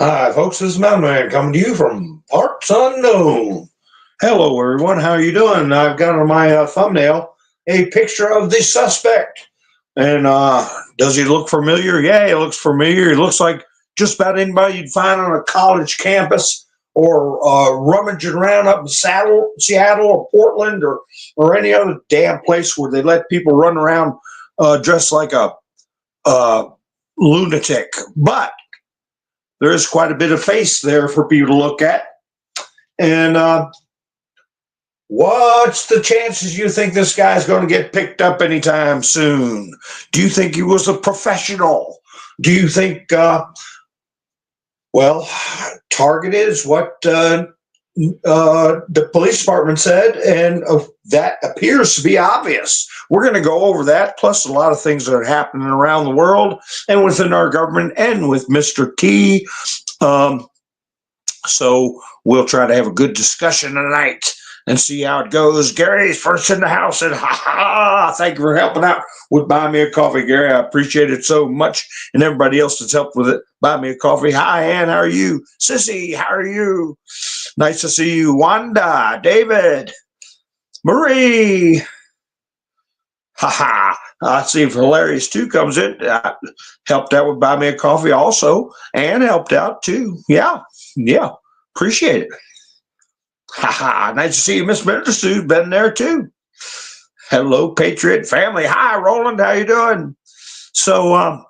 Hi, folks. This is Mountain Man coming to you from parts unknown. Hello, everyone. How are you doing? I've got on my thumbnail a picture of the suspect. And does he look familiar? Yeah, he looks familiar. He looks like just about anybody you'd find on a college campus or rummaging around up in Seattle or Portland or any other damn place where they let people run around dressed like a lunatic. But there is quite a bit of face there for people to look at. And what's the chances you think this guy's going to get picked up anytime soon? Do you think he was a professional? Do you think, targeted is what the police department said, and that appears to be obvious. We're going to go over that, plus a lot of things that are happening around the world and within our government and with Mr. T. So we'll try to have a good discussion tonight and see how it goes. Gary's first in the house, and thank you for helping out with Buy Me a Coffee, Gary. I appreciate it so much, and everybody else that's helped with it. Buy Me a Coffee. Hi, Ann, how are you? Sissy, how are you? Nice to see you. Wanda, David, Marie. Let's see if Hilarious 2 comes in. Helped out with Buy Me a Coffee also, and helped out too. Yeah, appreciate it. Nice to see you, Miss Minister. Been there too. Hello, Patriot family. Hi, Roland. How you doing? So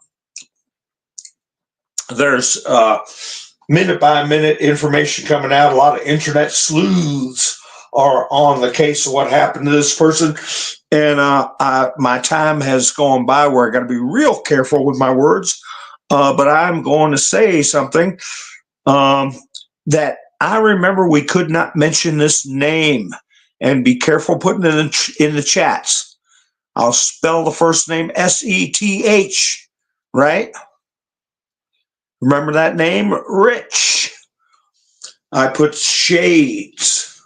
there's minute by minute information coming out. A lot of internet sleuths are on the case of what happened to this person. And my time has gone by where I got to be real careful with my words. But I'm going to say something that I remember we could not mention this name, and be careful putting it in the chats. I'll spell the first name S3TH, right? Remember that name? Rich. I put shades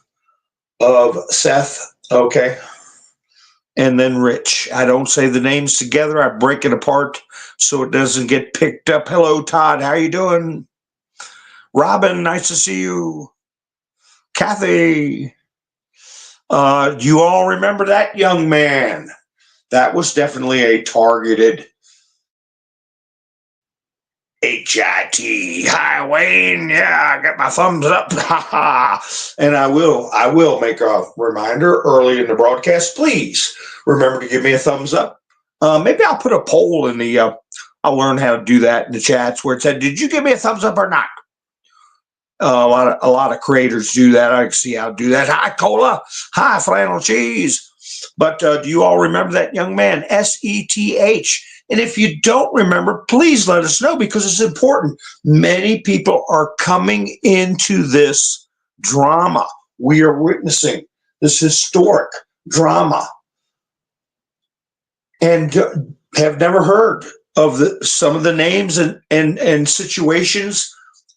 of Seth, okay, and then Rich. I don't say the names together. I break it apart so it doesn't get picked up. Hello, Todd. How you doing? Robin, nice to see you. Kathy, do you all remember that young man? That was definitely a targeted HlT. Hi, Wayne. Yeah, I got my thumbs up. And I will make a reminder early in the broadcast. Please remember to give me a thumbs up. Maybe I'll put a poll in the, I'll learn how to do that in the chats where it said, did you give me a thumbs up or not? A lot of creators do that. I can see how to do that. Hi, Cola. Hi, Flannel Cheese. But do you all remember that young man, S3TH? And if you don't remember, please let us know, because it's important. Many people are coming into this drama. We are witnessing this historic drama and have never heard of some of the names and situations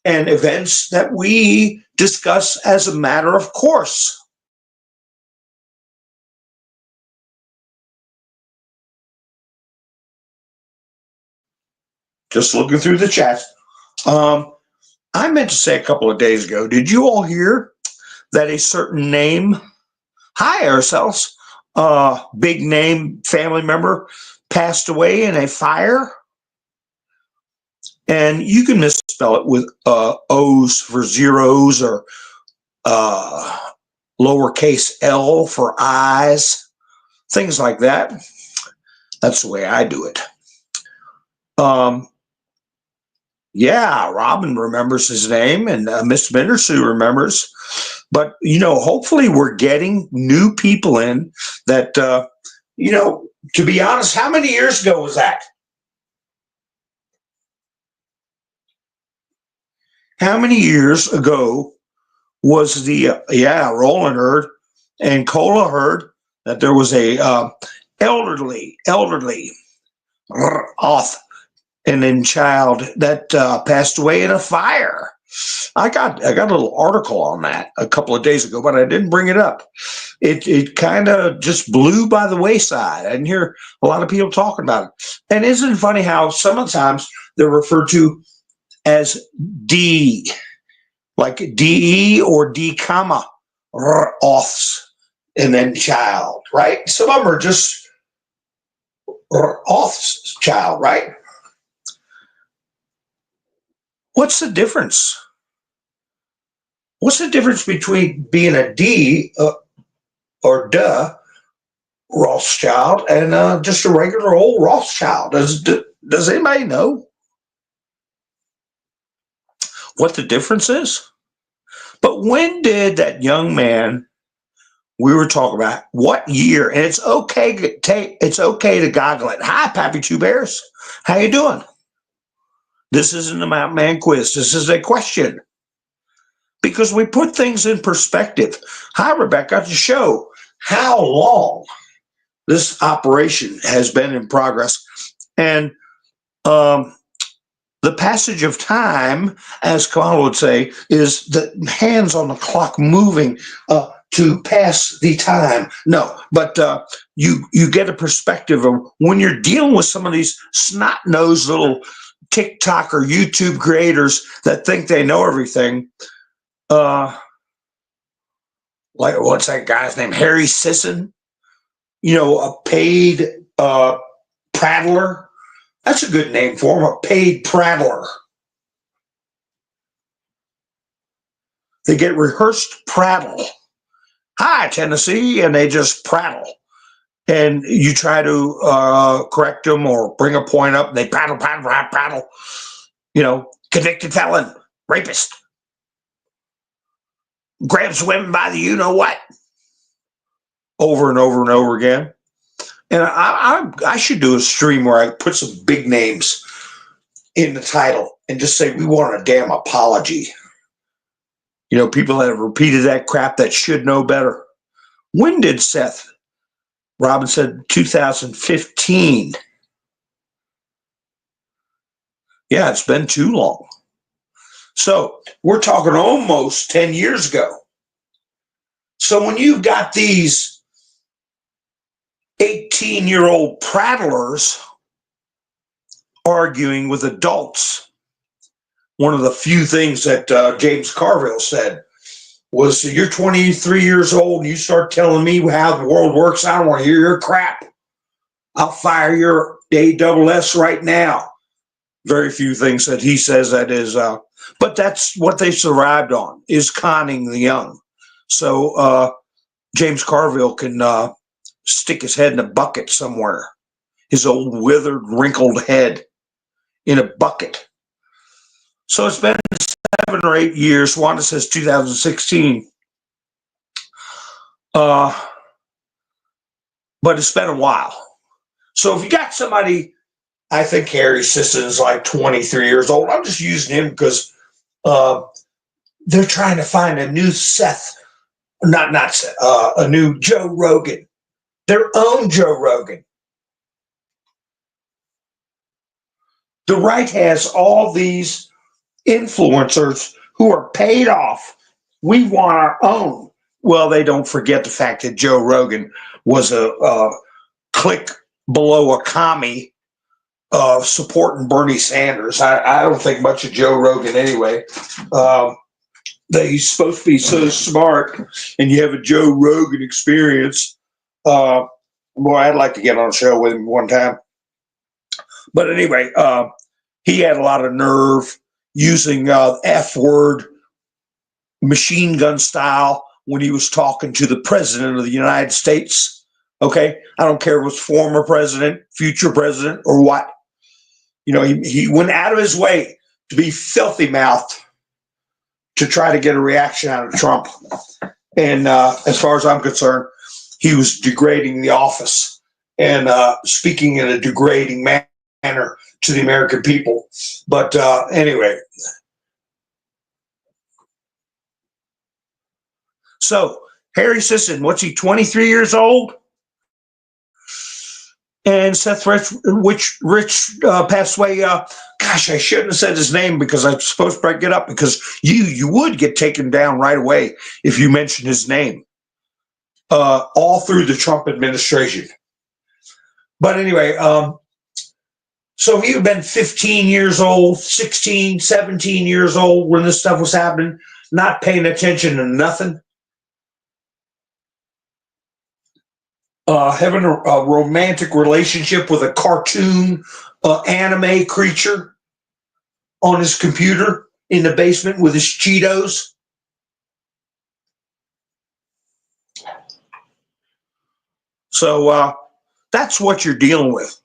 and events that we discuss as a matter of course. Just looking through the chat. I meant to say a couple of days ago, did you all hear that a certain name, hi ourselves, big name family member passed away in a fire? And you can misspell it with O's for zeros or lowercase L for eyes, things like that. That's the way I do it. Yeah, Robin remembers his name, and Miss Mindersu remembers. But, hopefully we're getting new people in that, to be honest, how many years ago was that? How many years ago was the, Roland heard and Cola heard that there was a elderly and then child that passed away in a fire. I got a little article on that a couple of days ago, but I didn't bring it up. It kind of just blew by the wayside. I didn't hear a lot of people talking about it. And isn't it funny how sometimes they're referred to as D, like DE or D comma, offs, and then child, right? Some of them are just offs child, right? What's the difference? What's the difference between being a D or duh Rothschild and just a regular old Rothschild? Does anybody know what the difference is? But when did that young man we were talking about, what year? And it's okay to goggle it. Hi, Pappy Two Bears. How you doing? This isn't a Mountain Man quiz. This is a question. Because we put things in perspective. Hi, Rebecca, to show how long this operation has been in progress. And the passage of time, as Kamala would say, is the hands on the clock moving to pass the time. No, but you get a perspective of when you're dealing with some of these snot-nosed little TikTok or YouTube creators that think they know everything. Like, what's that guy's name? Harry Sisson? You know, a paid prattler. That's a good name for him, a paid prattler. They get rehearsed prattle. Hi, Tennessee, and they just prattle. And you try to correct them or bring a point up, and they prattle, prattle, prattle, prattle. You know, convicted felon, rapist, grabs women by the you-know-what. Over and over and over again. And I should do a stream where I put some big names in the title and just say, we want a damn apology. You know, people that have repeated that crap that should know better. When did Seth? Robin said 2015. Yeah, it's been too long. So we're talking almost 10 years ago. So when you've got these 18-year-old prattlers arguing with adults, one of the few things that James Carville said was, you're 23 years old and you start telling me how the world works, I don't want to hear your crap. I'll fire your ASS right now. Very few things that he says that is, but that's what they survived on, is conning the young. So James Carville can stick his head in a bucket somewhere, his old withered, wrinkled head in a bucket. So it's been 7 or 8 years. Wanda says 2016. But it's been a while. So if you got somebody, I think Harry Sisson is like 23 years old. I'm just using him because they're trying to find a new Seth, not Seth, a new Joe Rogan. Their own Joe Rogan. The right has all these influencers who are paid off. We want our own. Well, they don't forget the fact that Joe Rogan was a click below a commie supporting Bernie Sanders. I don't think much of Joe Rogan anyway. That he's supposed to be so smart, and you have a Joe Rogan experience. Boy, I'd like to get on a show with him one time. But anyway, he had a lot of nerve using F-word machine gun style when he was talking to the president of the United States. Okay? I don't care if it was former president, future president, or what. You know, he went out of his way to be filthy-mouthed to try to get a reaction out of Trump. And as far as I'm concerned, he was degrading the office and speaking in a degrading manner to the American people. But anyway. So, Harry Sisson, what's he, 23 years old? And Seth Rich passed away. Gosh, I shouldn't have said his name because I'm supposed to break it up, because you would get taken down right away if you mentioned his name. All through the Trump administration. But anyway, So you've been 15 years old, 16, 17 years old when this stuff was happening, not paying attention to nothing. Having a romantic relationship with a cartoon anime creature on his computer in the basement with his Cheetos. So that's what you're dealing with.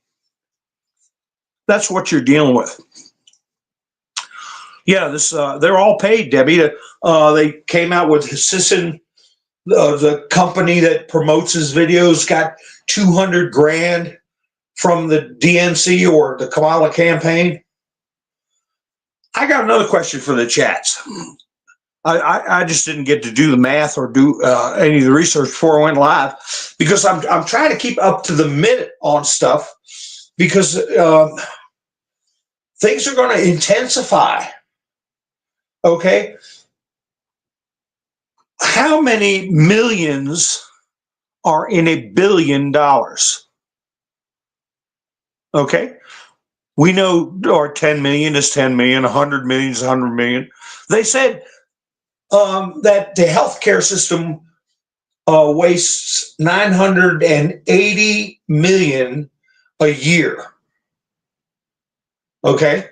That's what you're dealing with. Yeah, this they're all paid, Debbie. They came out with Sisson, the company that promotes his videos, got 200 grand from the DNC or the Kamala campaign. I got another question for the chats. I just didn't get to do the math or do any of the research before I went live because I'm trying to keep up to the minute on stuff because things are going to intensify. Okay. How many millions are in $1 billion? Okay. We know, or 10 million is 10 million, 100 million is 100 million. They said that the healthcare system wastes 980 million a year. Okay.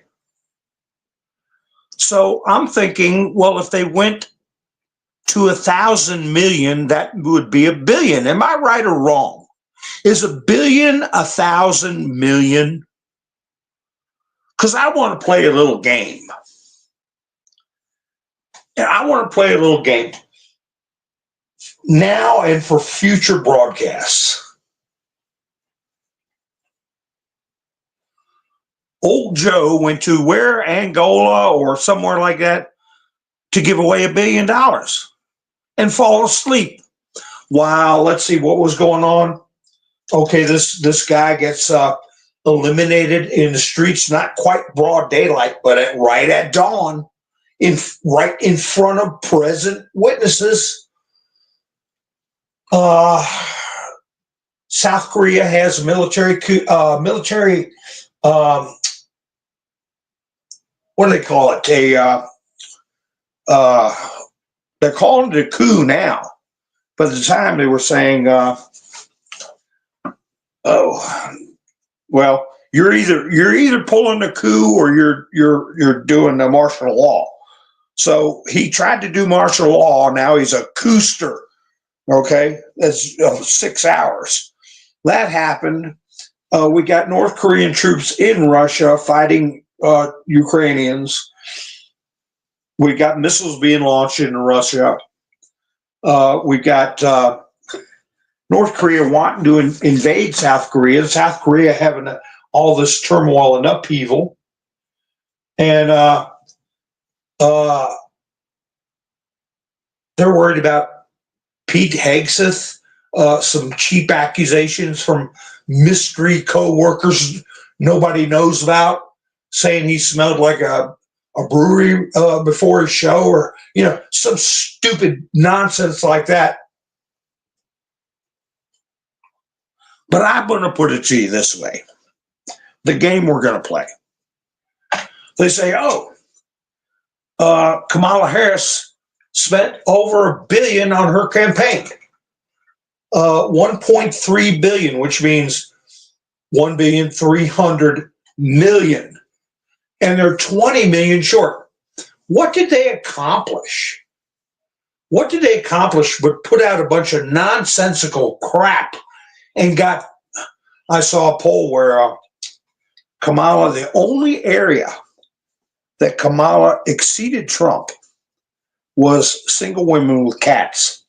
So I'm thinking, well, if they went to 1,000 million, that would be $1 billion. Am I right or wrong? Is $1 billion 1,000 million? Because I want to play a little game. And I want to play a little game now and for future broadcasts. Old Joe went to where? Angola or somewhere like that to give away $1 billion and fall asleep. Wow, let's see what was going on. Okay, this guy gets eliminated in the streets, not quite broad daylight, but right at dawn, right in front of present witnesses. South Korea has military. What do they call it? They're calling it a coup now. But at the time they were saying, "Oh, well, you're either pulling a coup or you're doing the martial law." So he tried to do martial law. Now he's a coupster. Okay, that's 6 hours. That happened. We got North Korean troops in Russia fighting Ukrainians. We got missiles being launched into Russia. We got North Korea wanting to invade South Korea. South Korea having all this turmoil and upheaval. And they're worried about Pete Hegseth, some cheap accusations from mystery co-workers nobody knows about, saying he smelled like a brewery before his show, or some stupid nonsense like that. But I'm going to put it to you this way: the game we're going to play. They say, Kamala Harris spent over $1 billion on her campaign. 1.3 billion, which means 1,300,000,000, and they're 20 million short. What did they accomplish? What did they accomplish but put out a bunch of nonsensical crap and got, I saw a poll where Kamala, the only area that Kamala exceeded Trump was single women with cats.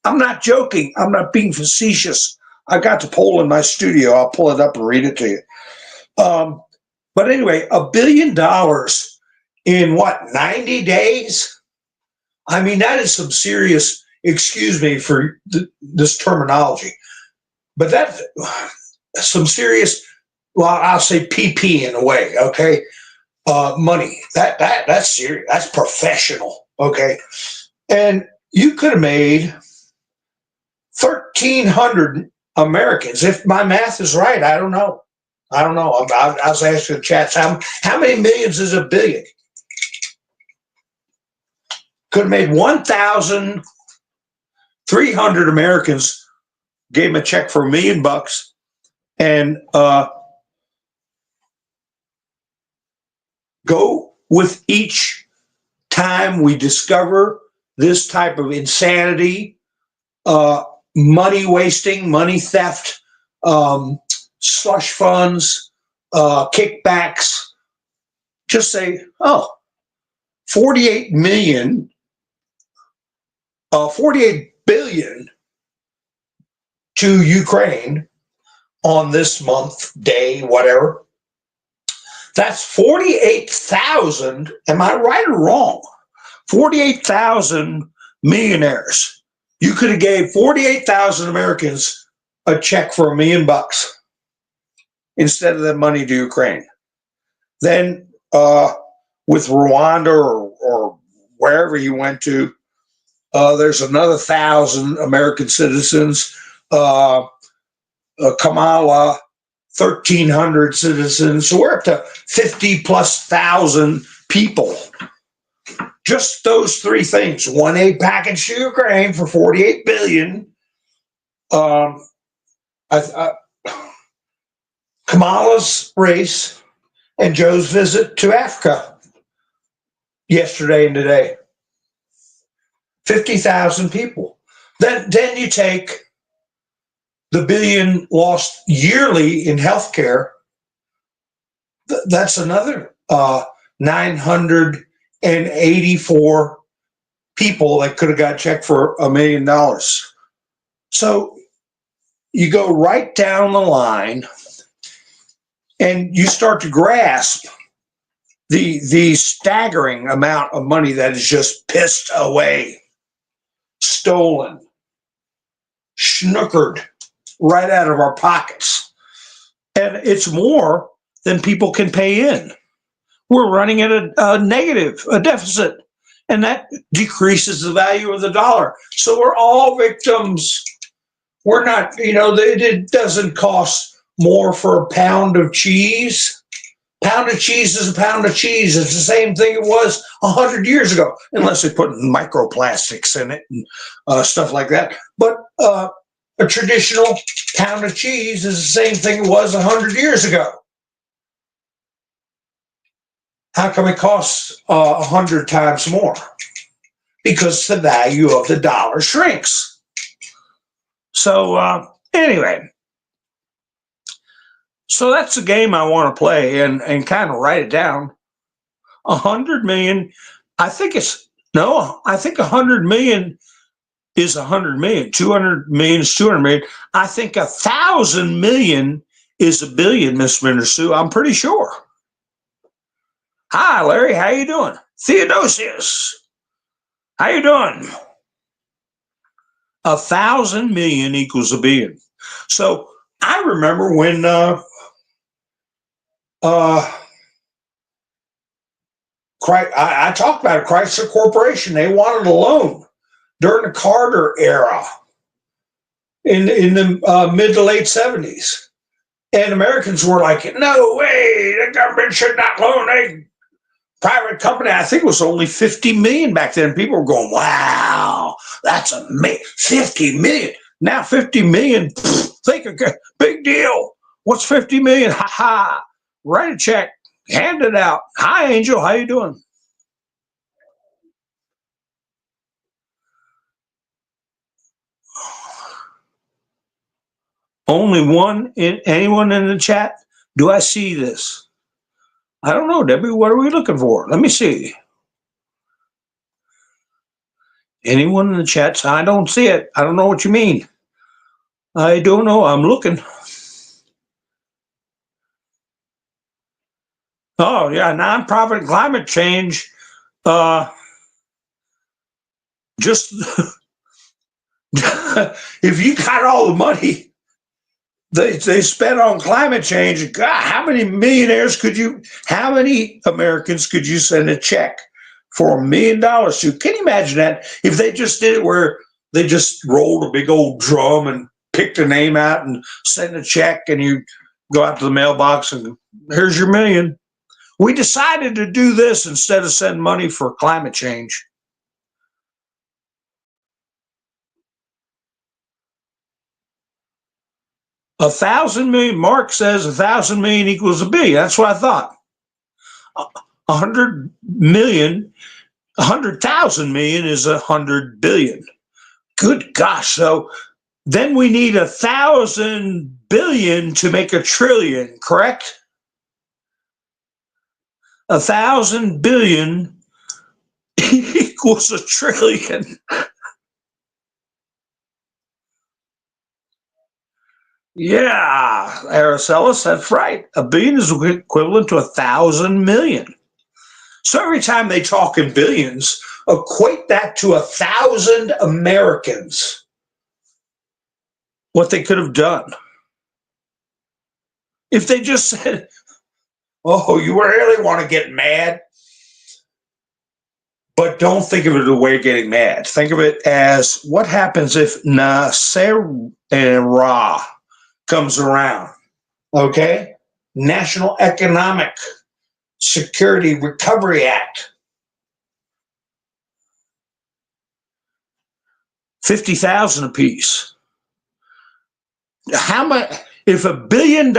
I'm not joking. I'm not being facetious. I got the poll in my studio. I'll pull it up and read it to you. But anyway, $1 billion in 90 days? I mean, that is some serious, excuse me for this terminology, but that's some serious, well, I'll say PP in a way, okay? Money. That's serious. That's professional, okay? And you could have made 1,300 Americans, if my math is right. I don't know. I don't know. I was asking the chats, how many millions is a billion? Could have made 1,300 Americans gave him a check for $1 million, and go with each time we discover this type of insanity, money wasting, money theft, slush funds, kickbacks. Just say, oh, 48 billion to Ukraine on this month, day, whatever. That's 48,000. Am I right or wrong? 48,000 millionaires. You could have gave 48,000 Americans a check for $1 million instead of the money to Ukraine. Then with Rwanda or wherever you went to, there's another 1,000 American citizens. Kamala, 1,300 citizens. So we're up to 50,000+ people. Just those three things. One aid package to Ukraine for 48 billion. Kamala's race and Joe's visit to Africa yesterday and today. 50,000 people. Then you take the $1 billion lost yearly in healthcare. That's another 984 people that could have got a check for $1 million. So you go right down the line and you start to grasp the staggering amount of money that is just pissed away, stolen, snookered right out of our pockets. And it's more than people can pay in. We're running at a negative, a deficit, and that decreases the value of the dollar. So we're all victims. We're not, it doesn't cost more for a pound of cheese. Pound of cheese is a pound of cheese. It's the same thing it was 100 years ago, unless they put microplastics in it and stuff like that. But a traditional pound of cheese is the same thing it was 100 years ago. How come it costs 100 times more? Because the value of the dollar shrinks. So anyway, so that's the game I want to play and kind of write it down. 100 million, I think 100 million is 100 million. 200 million is 200 million. I think 1,000 million is $1 billion, Miss Sue. I'm pretty sure. Hi, Larry. How you doing? Theodosius. How you doing? 1,000 million equals $1 billion. So I remember when I talked about it, Chrysler Corporation. They wanted a loan during the Carter era in the mid to late 70s. And Americans were like, no way, the government should not loan a private company. I think it was only 50 million back then. People were going, wow, that's 50 million. Now 50 million, think a big deal. What's 50 million? Ha ha. Write a check, hand it out. Hi, Angel, how you doing? Only anyone in the chat? Do I see this? I don't know, Debbie. What are we looking for? Let me see. Anyone in the chat? I don't see it. I don't know what you mean. I don't know. I'm looking. Oh, yeah. Nonprofit climate change. Just if you got all the money they spent on climate change, God, how many Americans could you send a check for $1 million to? Can you imagine that? If they just did it where they just rolled a big old drum and picked a name out and sent a check and you go out to the mailbox and here's your million. We decided to do this instead of send money for climate change. $1,000 million. Mark says 1,000 million equals a billion. That's what I thought. 100 million, 100,000 million is 100 billion. Good gosh. So then we need 1,000 billion to make a trillion, correct? 1,000 billion equals a trillion. Yeah, Araceli, that's right. A billion is equivalent to 1,000 million. So every time they talk in billions, equate that to 1,000 Americans. What they could have done. If they just said, oh, you really want to get mad? But don't think of it as a way of getting mad. Think of it as what happens if Nasera comes around, okay? National Economic Security Recovery Act. 50,000 apiece. How much, if $1 billion,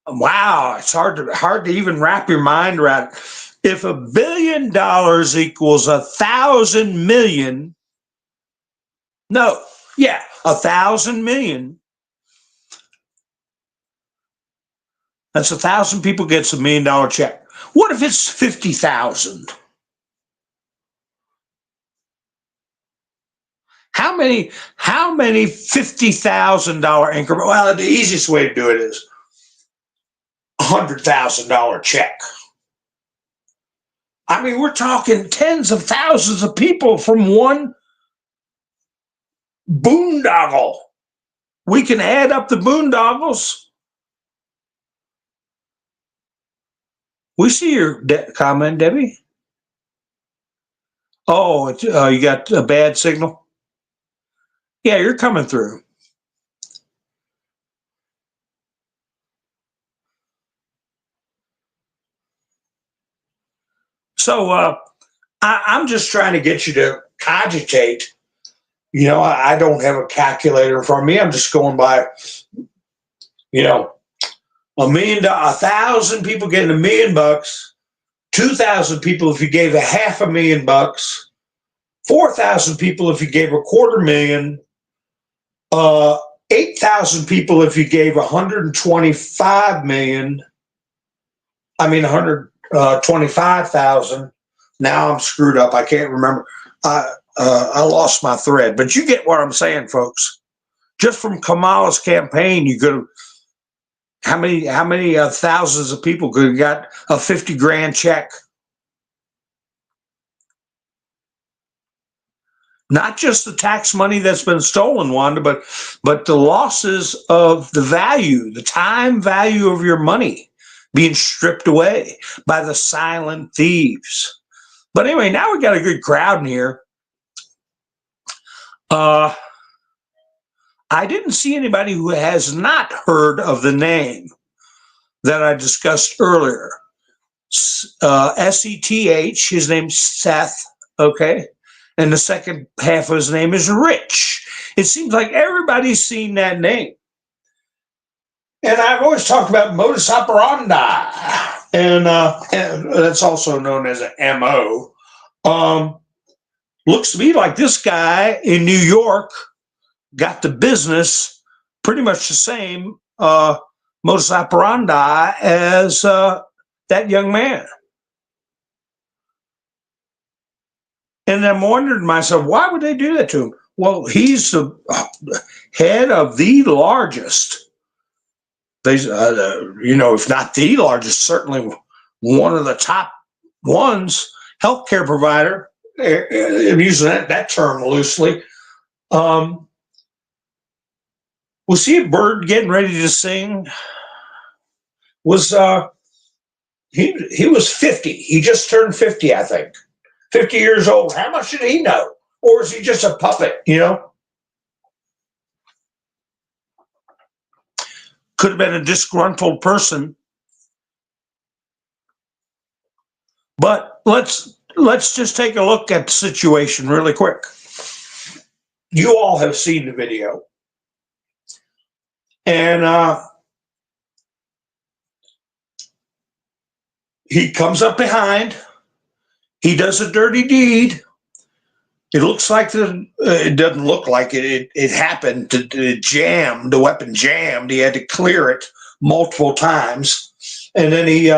wow, it's hard to even wrap your mind around it. If $1 billion equals 1,000 million, no, yeah, 1,000 million. That's 1,000 people gets $1 million check. What if it's 50,000? How many $50,000 increment? Well, the easiest way to do it is $100,000 check. I mean, we're talking tens of thousands of people from one boondoggle. We can add up the boondoggles. We see your comment, Debbie. Oh, you got a bad signal? Yeah, you're coming through. So I'm just trying to get you to cogitate. You know, I don't have a calculator in front of me. I'm just going by, you know, 1,000 people getting $1 million, 2,000 people if you gave $500,000, 4,000 people if you gave $250,000, 8,000 people if you gave 125 million. I mean 125,000. Now I'm screwed up. I can't remember. I lost my thread, but you get what I'm saying, folks. Just from Kamala's campaign, you could have. How many thousands of people could have got a 50 grand check? Not just the tax money that's been stolen, Wanda, but the losses of the value, the time value of your money being stripped away by the silent thieves. But anyway, now we got a good crowd in here. I didn't see anybody who has not heard of the name that I discussed earlier. S3TH, his name's Seth, okay? And the second half of his name is Rich. It seems like everybody's seen that name. And I've always talked about modus operandi, and that's also known as an MO. Looks to me like this guy in New York got the business pretty much the same modus operandi as that young man. And I'm wondering to myself, why would they do that to him? Well, he's the head of the largest, if not the largest, certainly one of the top ones, healthcare provider. I'm using that term loosely. Was he a bird getting ready to sing? He was 50. He just turned 50, I think. 50 years old. How much did he know? Or is he just a puppet, you know? Could have been a disgruntled person. But let's just take a look at the situation really quick. You all have seen the video. And he comes up behind. He does a dirty deed. It looks like it doesn't look like it. It happened. It jammed. The weapon jammed. He had to clear it multiple times, and then he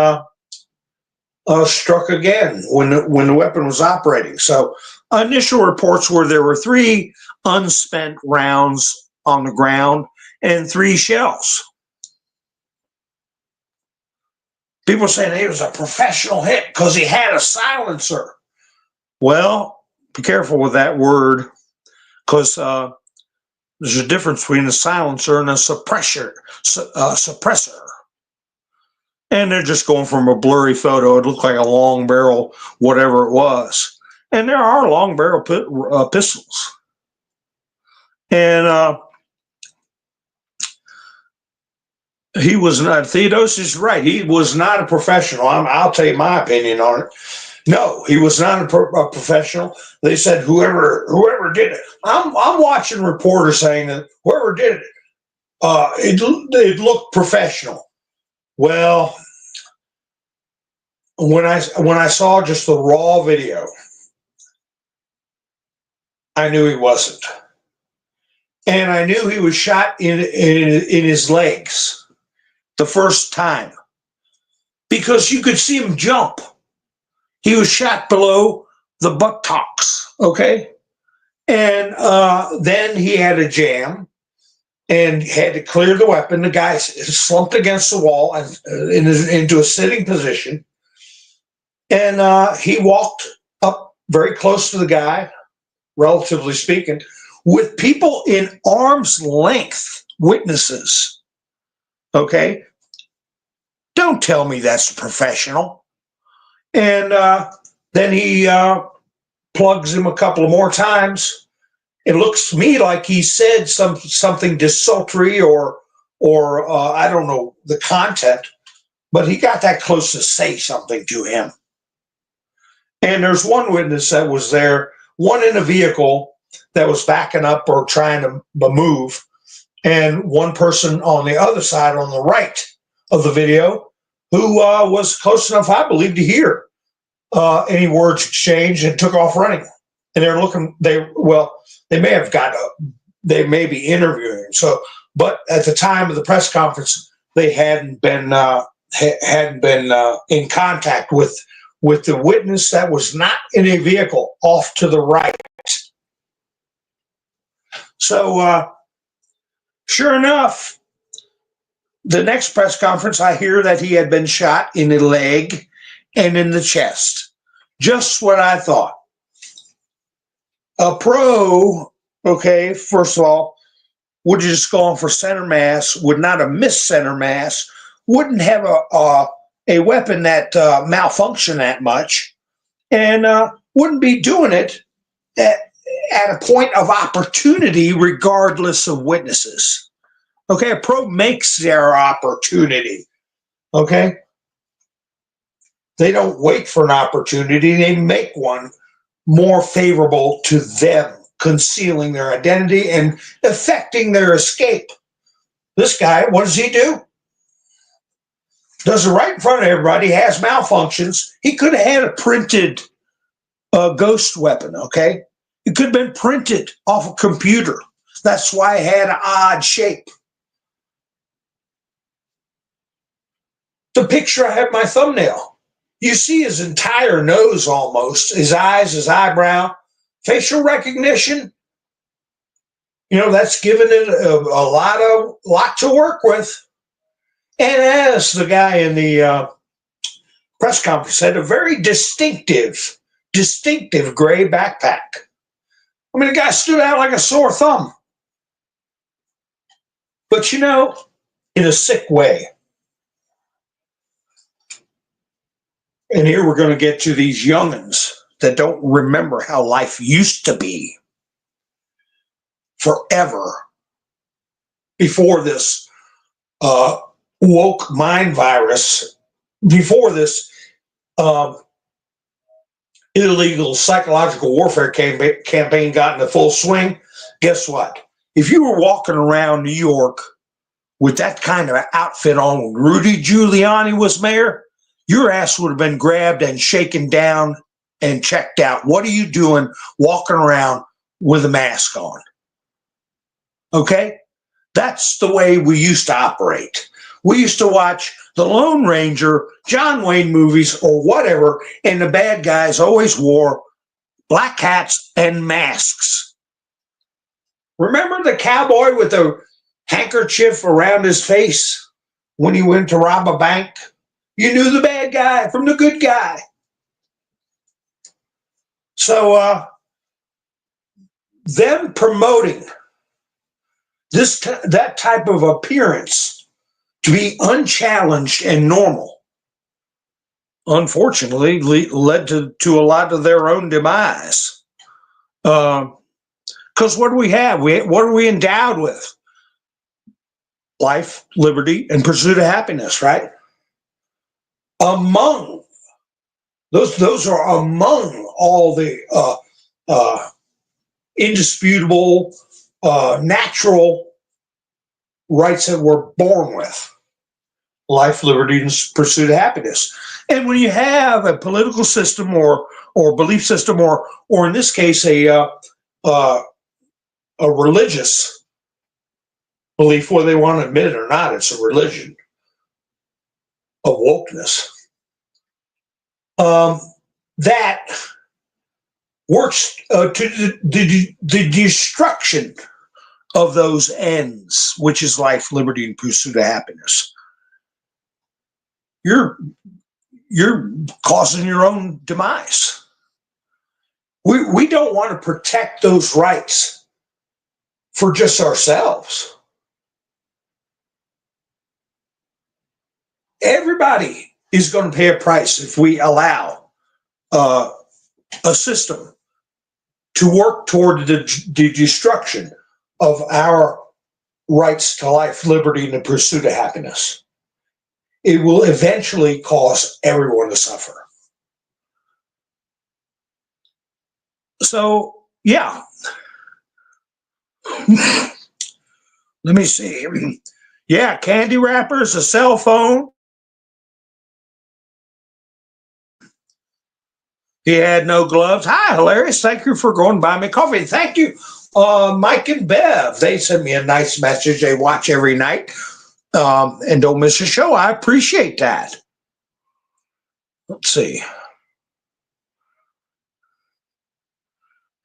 struck again when the weapon was operating. So initial reports were there were 3 unspent rounds on the ground and 3 shells. People saying he was a professional hit because he had a silencer. Well, be careful with that word, because there's a difference between a silencer and a suppressor. And they're just going from a blurry photo. It looked like a long barrel, whatever it was. And there are long barrel pistols. And he was not, Theodos is right. He was not a professional. I'll tell you my opinion on it. No, he was not a professional. They said whoever did it. I'm watching reporters saying that whoever did it, it looked professional. Well, when I saw just the raw video, I knew he wasn't, and I knew he was shot in his legs the first time, because you could see him jump. He was shot below the buttocks, okay? And then he had a jam and had to clear the weapon. The guy slumped against the wall and into a sitting position. And he walked up very close to the guy, relatively speaking, with people in arm's length, witnesses, okay? Don't tell me that's professional. And then he plugs him a couple of more times. It looks to me like he said something desultory or I don't know the content, but he got that close to say something to him. And there's one witness that was there, one in a vehicle that was backing up or trying to move, and one person on the other side on the right of the video who was close enough, I believe, to hear any words exchanged and took off running. And they're looking. They may be interviewing him. So, but at the time of the press conference, they hadn't been in contact with the witness that was not in a vehicle off to the right. So, sure enough, the next press conference, I hear that he had been shot in the leg and in the chest. Just what I thought. A pro, okay, first of all, would have just gone for center mass, would not have missed center mass, wouldn't have a weapon that malfunctioned that much, and wouldn't be doing it at a point of opportunity regardless of witnesses. Okay, a pro makes their opportunity. Okay? They don't wait for an opportunity, they make one more favorable to them, concealing their identity and affecting their escape. This guy, what does he do? Does it right in front of everybody, has malfunctions. He could have had a printed ghost weapon, okay? It could have been printed off a computer. That's why it had an odd shape. The picture I have my thumbnail. You see his entire nose almost, his eyes, his eyebrow, facial recognition. You know, that's given it a lot to work with. And as the guy in the press conference said, a very distinctive gray backpack. I mean, the guy stood out like a sore thumb. But you know, in a sick way. And here we're going to get to these youngins that don't remember how life used to be forever before this woke mind virus, before this illegal psychological warfare campaign got into full swing, guess what? If you were walking around New York with that kind of outfit on when Rudy Giuliani was mayor, your ass would have been grabbed and shaken down and checked out. What are you doing walking around with a mask on? Okay? That's the way we used to operate. We used to watch the Lone Ranger, John Wayne movies, or whatever, and the bad guys always wore black hats and masks. Remember the cowboy with the handkerchief around his face when he went to rob a bank? You knew the bad guy from the good guy. So them promoting that type of appearance to be unchallenged and normal, unfortunately, led to a lot of their own demise. Because what do we have? What are we endowed with? Life, liberty, and pursuit of happiness, right? Among those are among all the indisputable, natural rights that we're born with. Life, liberty, and pursuit of happiness. And when you have a political system or belief system, or in this case a religious belief, whether they want to admit it or not, it's a religion of wokeness, that works to the destruction of those ends, which is life, liberty, and pursuit of happiness. You're causing your own demise. We don't want to protect those rights for just ourselves. Everybody is going to pay a price if we allow a system to work toward the destruction of our rights to life, liberty, and the pursuit of happiness. It will eventually cause everyone to suffer. So, yeah. Let me see. Yeah, candy wrappers, a cell phone. He had no gloves. Hi, hilarious. Thank you for going to buy me coffee. Thank you. Mike and Bev, they sent me a nice message. They watch every night and don't miss a show. I appreciate that. Let's see.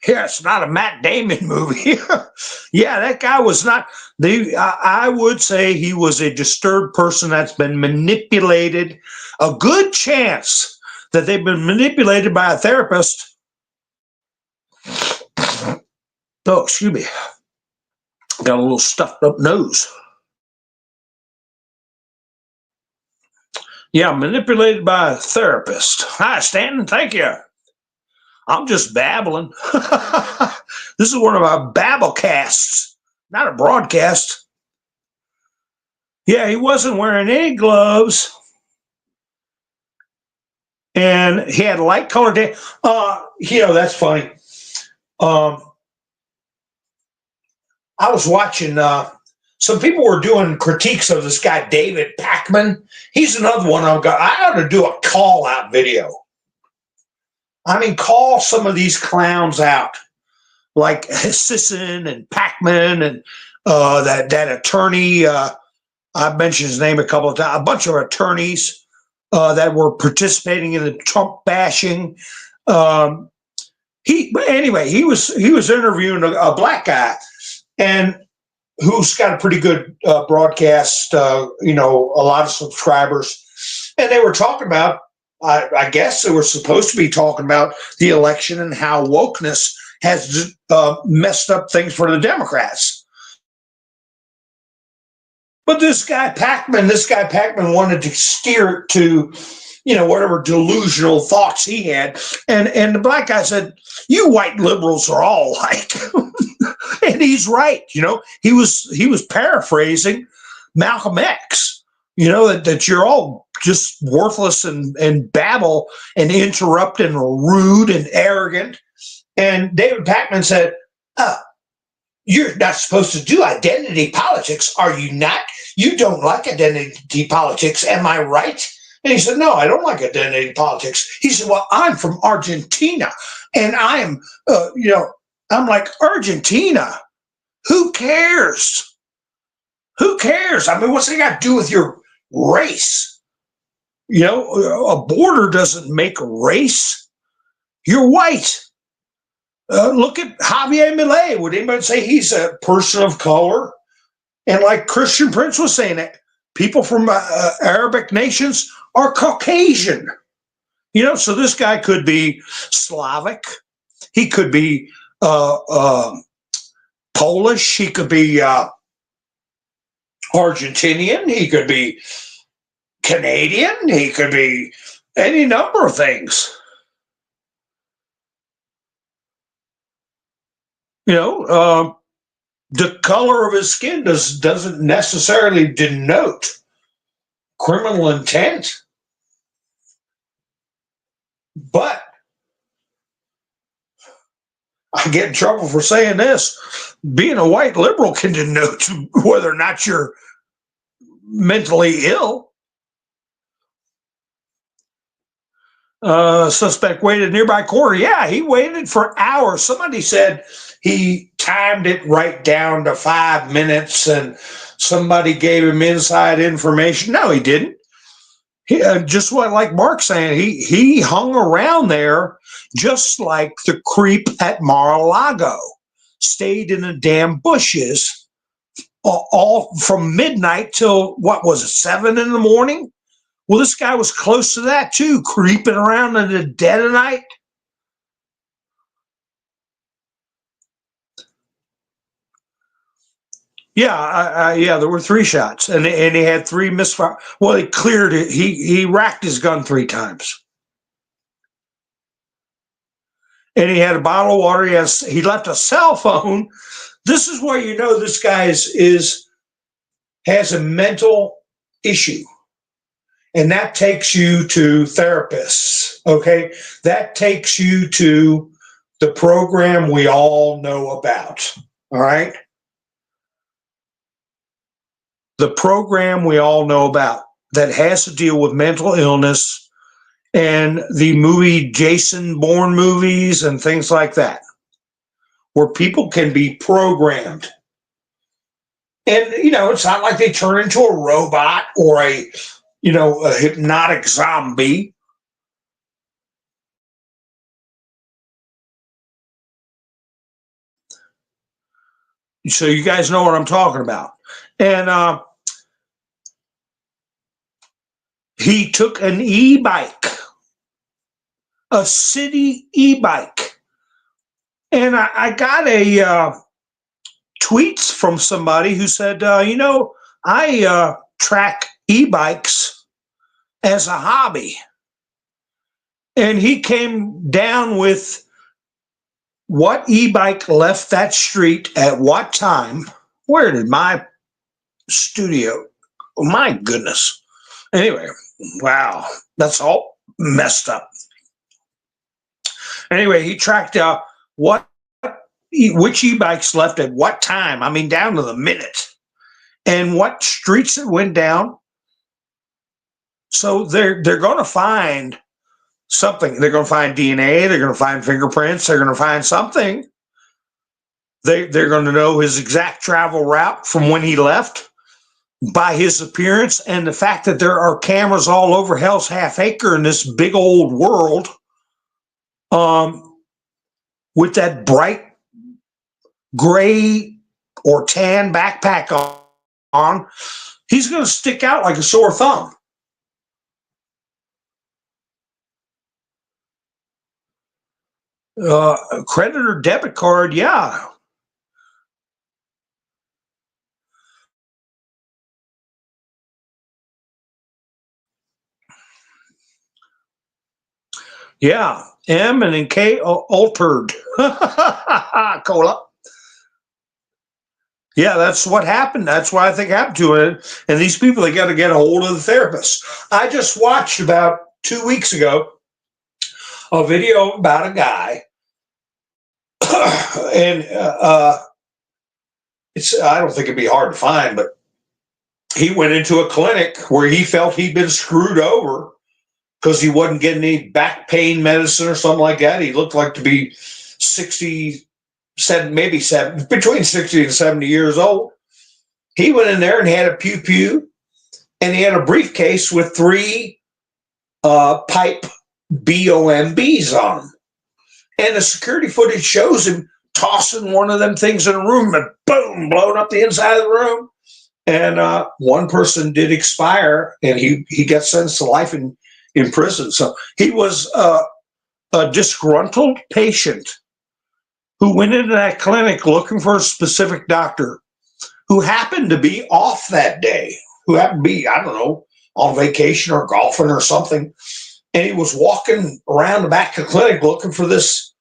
Yeah, it's not a Matt Damon movie. Yeah, that guy was not. I would say he was a disturbed person that's been manipulated. A good chance that they've been manipulated by a therapist. Oh, excuse me. Got a little stuffed up nose. Yeah, manipulated by a therapist. Hi, Stanton. Thank you. I'm just babbling. This is one of our babblecasts, not a broadcast. Yeah, he wasn't wearing any gloves. And he had light colored hair. That's funny. I was watching, some people were doing critiques of this guy, David Pakman. He's another one I ought to do a call out video. I mean, call some of these clowns out, like Sisson and Pakman and that attorney. I've mentioned his name a couple of times. A bunch of attorneys that were participating in the Trump bashing. He was interviewing a black guy, and who's got a pretty good broadcast. A lot of subscribers, and they were talking about. I guess they were supposed to be talking about the election and how wokeness has messed up things for the Democrats. But this guy Pakman wanted to steer it to, whatever delusional thoughts he had. And the black guy said, you white liberals are all like, and he's right. He was paraphrasing, Malcolm X, you know, that you're all just worthless and babble and interrupt and rude and arrogant. And David Pakman said, you're not supposed to do identity politics, are you not? You don't like identity politics, am I right? And he said, no, I don't like identity politics. He said, well, I'm from Argentina, and I'm, I'm like, Argentina? Who cares? Who cares? I mean, what's it got to do with your race? You know, a border doesn't make a race. You're white. Look at Javier Milei. Would anybody say he's a person of color? And like Christian Prince was saying, that people from Arabic nations are Caucasian. You know, so this guy could be Slavic. He could be Polish. He could be Argentinian. He could be Canadian. He could be any number of things. You know, the color of his skin doesn't necessarily denote criminal intent. But I get in trouble for saying this. Being a white liberal can denote whether or not you're mentally ill. Suspect waited nearby court. Yeah, he waited for hours. Somebody said he timed it right down to 5 minutes and somebody gave him inside information. No, he didn't. He, just what like Mark's saying, he hung around there just like the creep at Mar-a-Lago, stayed in the damn bushes all from midnight till, what was it, 7 in the morning? Well, this guy was close to that too, creeping around in the dead of night. Yeah, yeah, there were 3 shots, and he had 3 misfire. Well, he cleared it. He racked his gun 3 times, and he had a bottle of water. He left a cell phone. This is where you know this guy has a mental issue. And that takes you to therapists, okay? That takes you to the program we all know about, all right? The program we all know about that has to deal with mental illness and the movie Jason Bourne movies and things like that, where people can be programmed. And, you know, it's not like they turn into a robot or a hypnotic zombie. So you guys know what I'm talking about. And he took an e-bike, a city e-bike. And I got a tweets from somebody who said, I track e-bikes as a hobby. And he came down with what e-bike left that street at what time. Where did my studio? Oh, my goodness. Anyway, wow, that's all messed up. Anyway, he tracked which e-bikes left at what time. I mean, down to the minute, and what streets it went down. So they're going to find something. They're going to find DNA. They're going to find fingerprints. They're going to find something. They're going to know his exact travel route from when he left by his appearance and the fact that there are cameras all over Hell's Half Acre in this big old world, with that bright gray or tan backpack on. He's going to stick out like a sore thumb. Credit or debit card, yeah. Yeah, M and then K altered. Cola. Yeah, that's what happened. That's what I think happened to it. And these people, they got to get a hold of the therapist. I just watched about 2 weeks ago a video about a guy, and I don't think it'd be hard to find, but he went into a clinic where he felt he'd been screwed over because he wasn't getting any back pain medicine or something like that. He looked like to be 67, maybe between 60 and 70 years old. He went in there and had a pew, and he had a briefcase with 3 pipe bombs on them. And the security footage shows him tossing one of them things in a room and boom, blowing up the inside of the room. And one person did expire, and he got sentenced to life in prison. So he was a disgruntled patient who went into that clinic looking for a specific doctor who happened to be off that day, who happened to be, I don't know, on vacation or golfing or something. And he was walking around the back of the clinic looking for this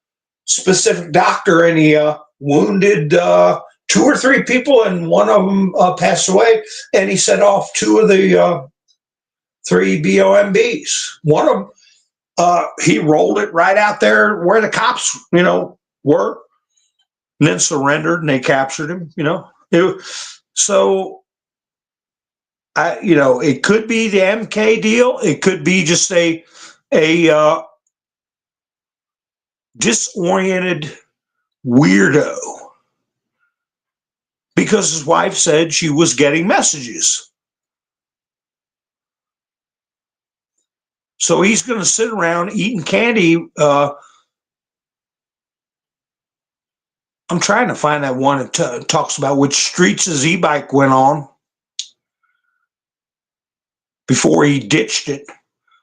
specific doctor, and he wounded 2 or 3 people, and one of them passed away. And he set off 2 of the 3 bombs. One of them, he rolled it right out there where the cops, were, and then surrendered, and they captured him. So it could be the MK deal. It could be just a disoriented weirdo, because his wife said she was getting messages. So he's going to sit around eating candy. I'm trying to find that one that talks about which streets his e-bike went on before he ditched it,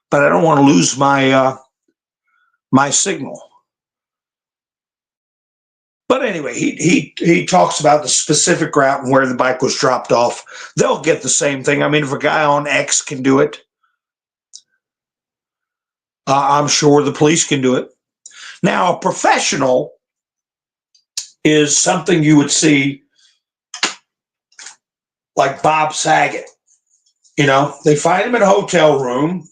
but I don't want to lose my my signal. But anyway, he talks about the specific route and where the bike was dropped off. They'll get the same thing. I mean, if a guy on X can do it, I'm sure the police can do it. Now, a professional is something you would see like Bob Saget. They find him in a hotel room,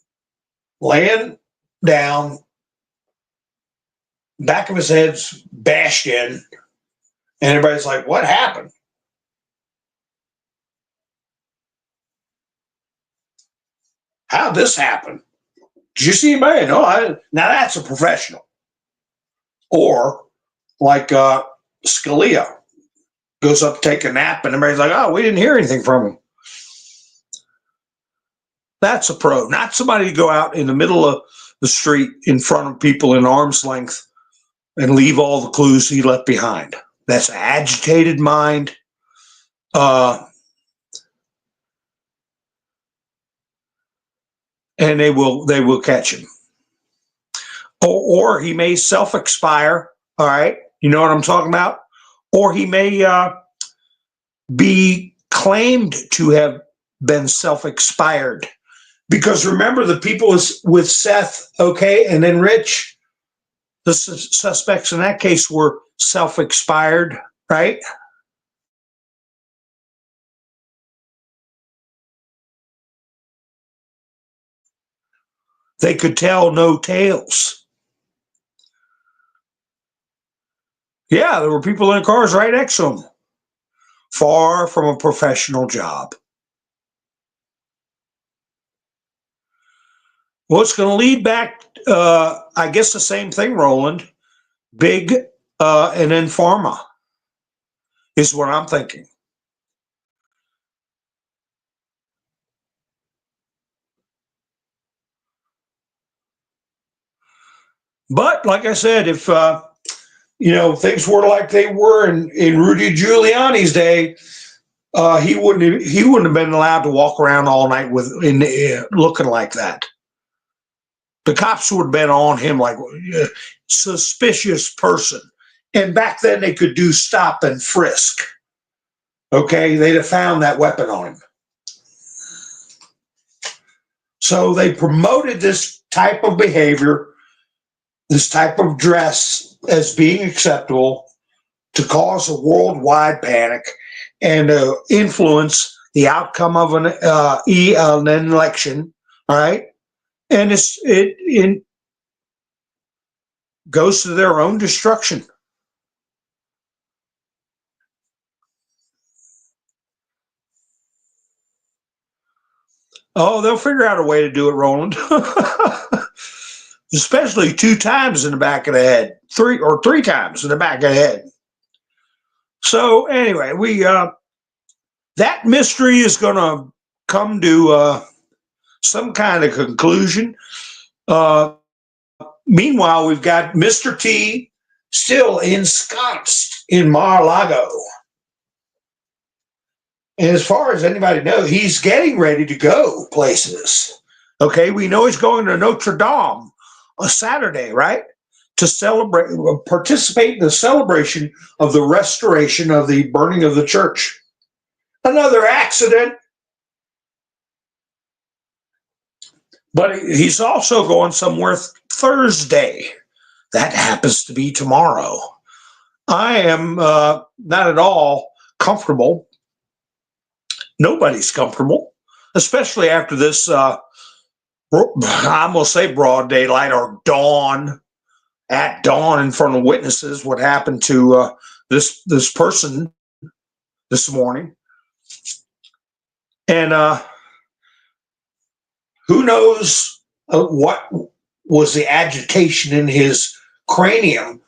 laying down, back of his head's bashed in, and everybody's like, what happened? How'd this happen? Did you see anybody? No, now that's a professional. Or like Scalia goes up to take a nap, and everybody's like, oh, we didn't hear anything from him. That's a pro, not somebody to go out in the middle of the street in front of people in arm's length and leave all the clues he left behind. That's an agitated mind. And they will catch him. Or he may self-expire. All right, you know what I'm talking about? Or he may be claimed to have been self-expired. Because remember, the people with Seth, okay, and then Rich, the suspects in that case were self-expired, right? They could tell no tales. Yeah, there were people in cars right next to them. Far from a professional job. Well, it's going to lead back, I guess, the same thing, Roland. Big and then pharma is what I'm thinking. But like I said, if things were like they were in Rudy Giuliani's day, he wouldn't have been allowed to walk around all night looking like that. The cops would have been on him like suspicious person. And back then they could do stop and frisk. Okay, they'd have found that weapon on him. So they promoted this type of behavior, this type of dress as being acceptable to cause a worldwide panic. and influence the outcome of an election. All right, and it goes to their own destruction. Oh, they'll figure out a way to do it, Roland. Especially 2 times in the back of the head, 3 times in the back of the head. So anyway, we that mystery is going to come to some kind of conclusion. Meanwhile, we've got Mr. T still ensconced in Mar-a-Lago. And as far as anybody knows, he's getting ready to go places. Okay, we know he's going to Notre Dame on Saturday, right? To celebrate, participate in the celebration of the restoration of the burning of the church. Another accident. But he's also going somewhere Thursday. That happens to be tomorrow. I am not at all comfortable. Nobody's comfortable, especially after this, I'm going to say broad daylight or dawn, at dawn in front of witnesses, what happened to this person this morning. And who knows what was the agitation in his cranium.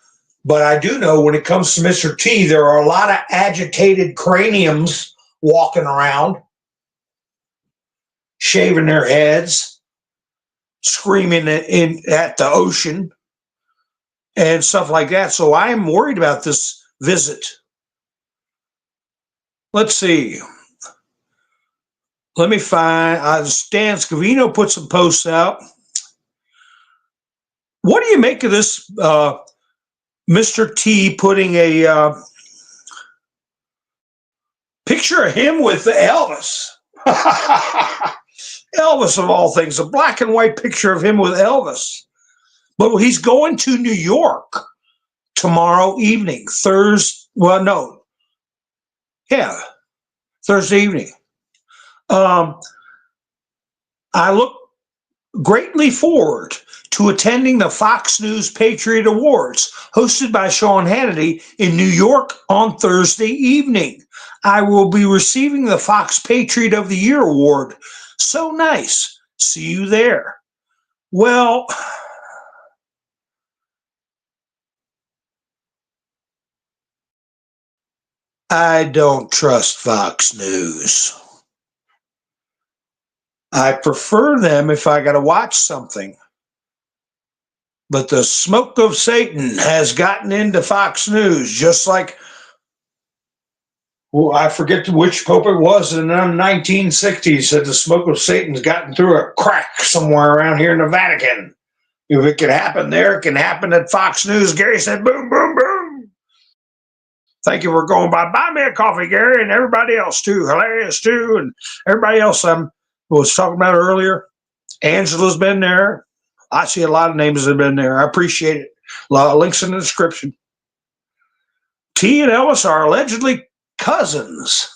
But I do know when it comes to Mr. T, there are a lot of agitated craniums walking around, shaving their heads, screaming at the ocean, and stuff like that. So I'm worried about this visit. Let's see. Let me find, Stan Scavino put some posts out. What do you make of this Mr. T putting a picture of him with Elvis? Elvis of all things, a black and white picture of him with Elvis. But he's going to New York tomorrow evening, Thursday evening. I look greatly forward to attending the Fox News Patriot Awards hosted by Sean Hannity in New York on Thursday evening. I will be receiving the Fox Patriot of the Year award. So nice. See you there. Well, I don't trust Fox News. I prefer them if I got to watch something. But the smoke of Satan has gotten into Fox News, just like, well, I forget which pope it was in the 1960s said the smoke of Satan's gotten through a crack somewhere around here in the Vatican. If it can happen there, it can happen at Fox News. Gary said, boom, boom, boom. Thank you for going by. Buy me a coffee, Gary, and everybody else, too. Hilarious, too, and everybody else I was talking about earlier. Angela's been there. I see a lot of names that have been there. I appreciate it. A lot of links in the description. T and Elvis are allegedly cousins.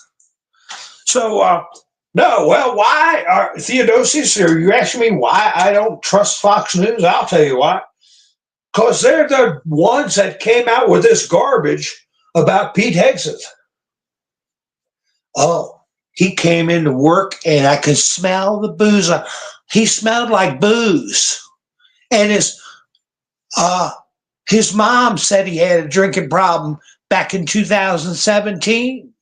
So, no, well, why, Theodosius, are you asking me why I don't trust Fox News? I'll tell you why. Because they're the ones that came out with this garbage about Pete Hegseth. Oh, he came into work and I could smell the booze. He smelled like booze. And his mom said he had a drinking problem back in 2017.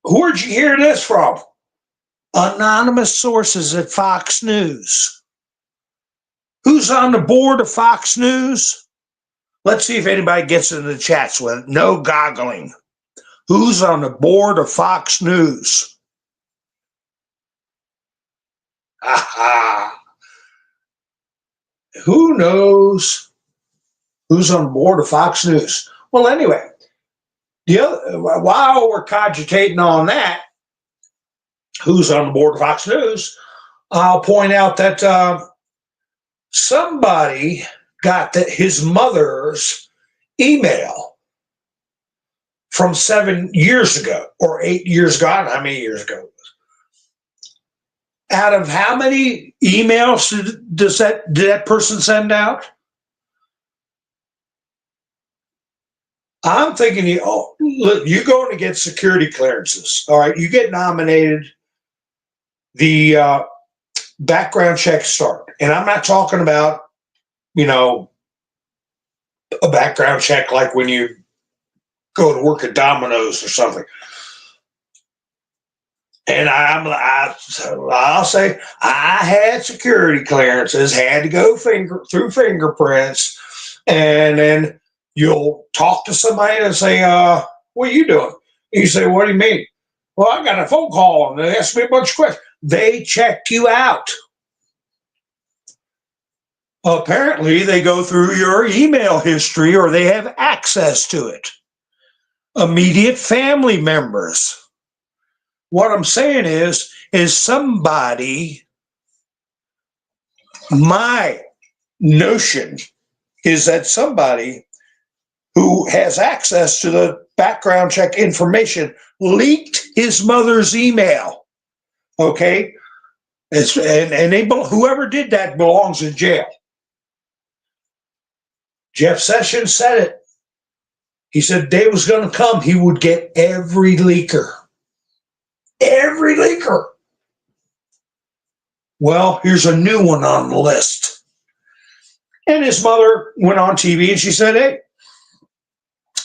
Where'd you hear this from? Anonymous sources at Fox News. Who's on the board of Fox News? Let's see if anybody gets in the chats with it. No goggling. Who's on the board of Fox News? Who knows who's on the board of Fox News? Well, anyway, while we're cogitating on that, who's on the board of Fox News, I'll point out that somebody got his mother's email from 7 years ago or 8 years ago. I don't know how many years ago. Out of how many emails did that person send out? I'm thinking, look, you're going to get security clearances. All right, you get nominated. The background checks start, and I'm not talking about, a background check like when you go to work at Domino's or something. And I'll say I had security clearances, had to go through fingerprints, and then you'll talk to somebody and say, "What are you doing?" And you say, "What do you mean?" "Well, I got a phone call and they asked me a bunch of questions." They check you out. Apparently, they go through your email history or they have access to it. Immediate family members. What I'm saying is somebody, my notion is that somebody who has access to the background check information leaked his mother's email. Okay? Whoever did that belongs in jail. Jeff Sessions said it. He said day was going to come, he would get every leaker. Every leaker. Well, here's a new one on the list. And his mother went on TV and she said, "Hey,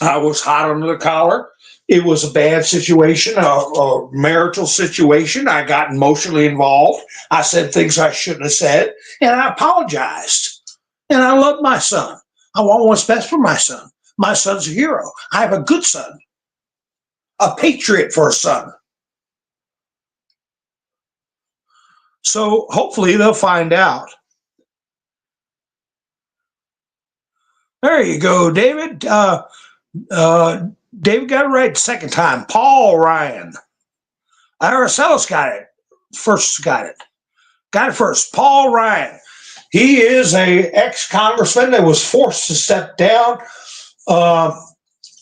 I was hot under the collar. It was a bad situation, a marital situation. I got emotionally involved. I said things I shouldn't have said, and I apologized. And I love my son. I want what's best for my son. My son's a hero. I have a good son, a patriot for a son." So hopefully they'll find out. There you go, David. David got it right the second time. Paul Ryan. RlCH got it first. Got it first. Paul Ryan. He is a ex-congressman that was forced to step down.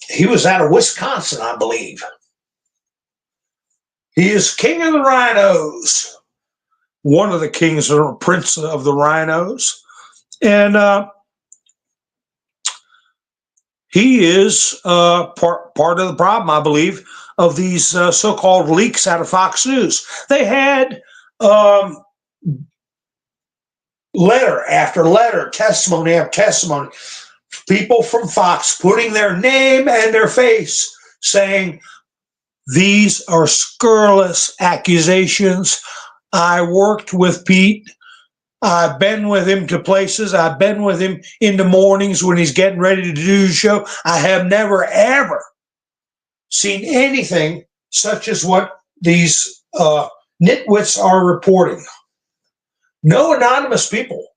He was out of Wisconsin, I believe. He is king of the rhinos. One of the kings or prince of the rhinos. And he is part of the problem, I believe, of these so-called leaks out of Fox News. They had letter after letter, testimony after testimony, people from Fox putting their name and their face saying, "These are scurrilous accusations. I worked with Pete. I've been with him to places. I've been with him in the mornings when he's getting ready to do the show. I have never, ever seen anything such as what these nitwits are reporting." No anonymous people.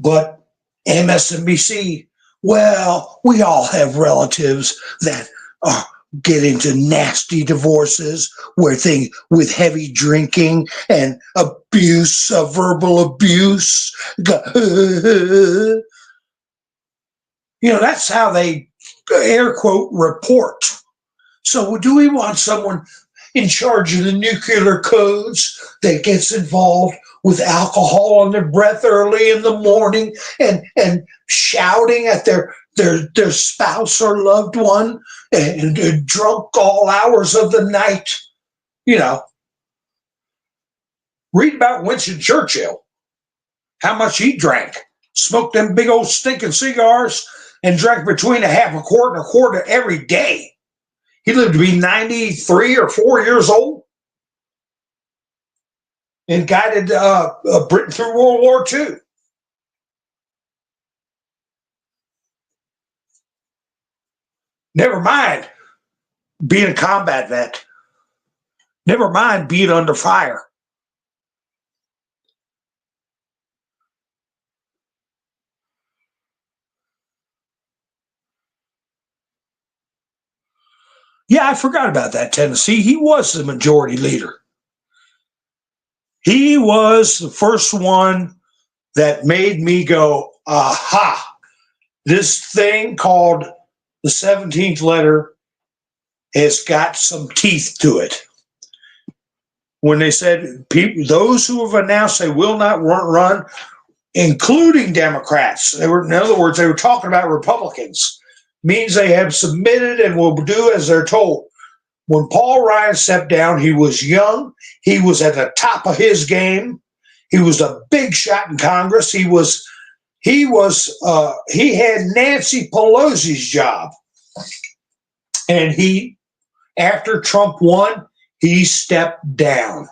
But MSNBC, well, we all have relatives that get into nasty divorces with heavy drinking and abuse, verbal abuse. That's how they, air quote, report. So do we want someone in charge of the nuclear codes that gets involved with alcohol on their breath early in the morning and shouting at their spouse or loved one and drunk all hours of the night? Read about Winston Churchill, how much he drank, smoked them big old stinking cigars, and drank between a half a quart and a quarter every day. He lived to be 93 or 4 years old and guided Britain through World War II. Never mind being a combat vet. Never mind being under fire. Yeah, I forgot about that, Tennessee. He was the majority leader. He was the first one that made me go, aha, this thing called the 17th letter has got some teeth to it. When they said those who have announced they will not run, including Democrats, in other words, they were talking about Republicans, means they have submitted and will do as they're told. When Paul Ryan stepped down, he was young. He was at the top of his game. He was a big shot in Congress. He had Nancy Pelosi's job. And after Trump won, he stepped down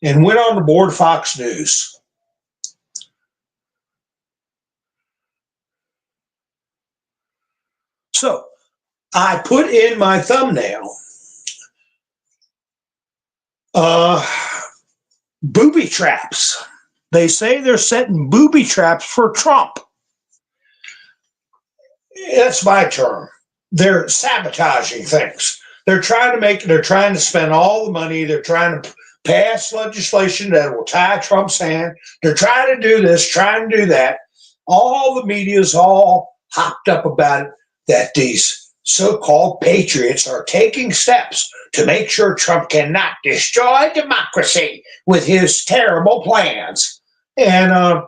and went on the board of Fox News. So I put in my thumbnail booby traps. They say they're setting booby traps for Trump. That's my term. They're sabotaging things. They're trying to spend all the money. They're trying to pass legislation that will tie Trump's hand. They're trying to do this, trying to do that. All the media's all hopped up about it, that these so-called patriots are taking steps to make sure Trump cannot destroy democracy with his terrible plans. And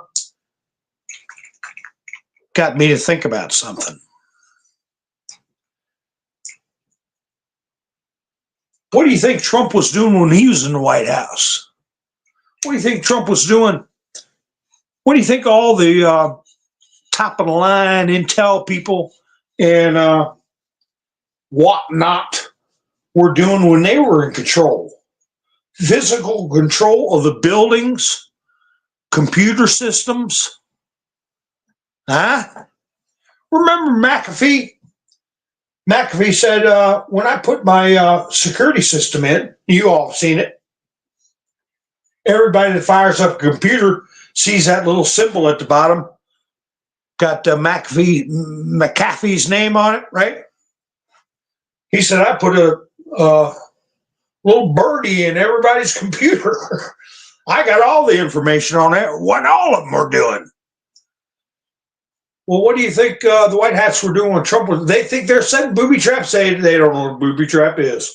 got me to think about something. What do you think Trump was doing when he was in the White House? What do you think Trump was doing? What do you think all the top of the line intel people and whatnot were doing when they were in control? Physical control of the buildings, computer systems. Huh? Remember McAfee? McAfee said, when I put my security system in, you all have seen it. Everybody that fires up a computer sees that little symbol at the bottom. Got McAfee's name on it, right? He said, I put a little birdie in everybody's computer. I got all the information on that, what all of them are doing. Well, what do you think the White Hats were doing when Trump was? They think they're setting booby traps. They don't know what a booby trap is.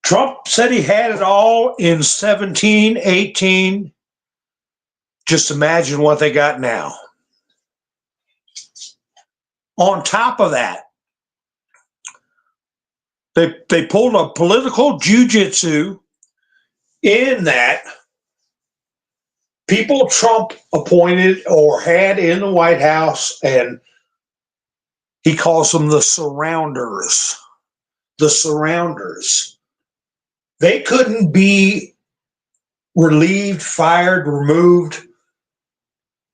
Trump said he had it all in 17, 18. Just imagine what they got now. On top of that, they pulled a political jujitsu in that people Trump appointed or had in the White House, and he calls them the surrounders. The surrounders. They couldn't be relieved, fired, removed,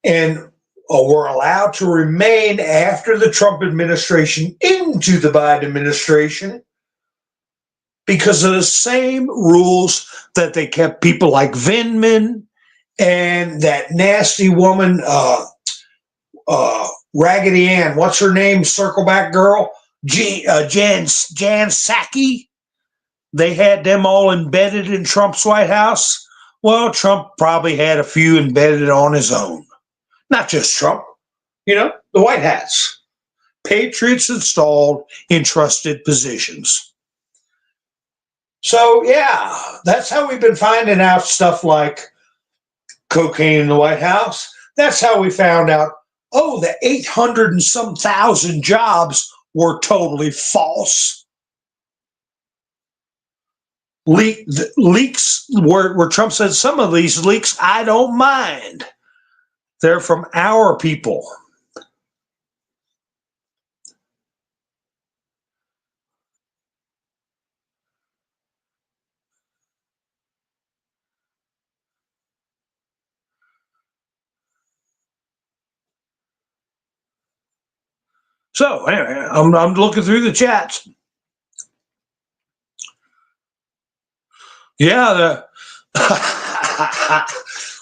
and were allowed to remain after the Trump administration into the Biden administration because of the same rules that they kept people like Vindman and that nasty woman, Raggedy Ann, what's her name? Circleback girl, Jan Psaki. They had them all embedded in Trump's White House. Well, Trump probably had a few embedded on his own. Not just Trump, the White Hats. Patriots installed in trusted positions. So, yeah, that's how we've been finding out stuff like cocaine in the White House. That's how we found out, the 800 and some thousand jobs were totally false. Leaks where Trump said some of these leaks, I don't mind. They're from our people. So anyway, I'm looking through the chats. Yeah,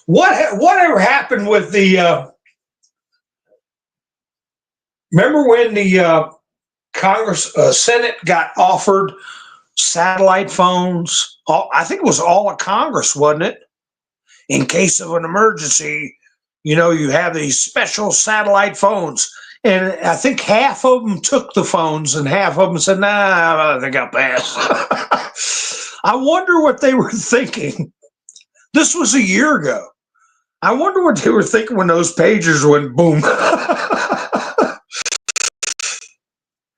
whatever happened with the? Remember when the Congress Senate got offered satellite phones? I think it was all of Congress, wasn't it? In case of an emergency, You know, you have these special satellite phones. And I think half of them took the phones and half of them said, nah, I think I'll pass. I wonder what they were thinking. This was a year ago. I wonder what they were thinking when those pagers went boom.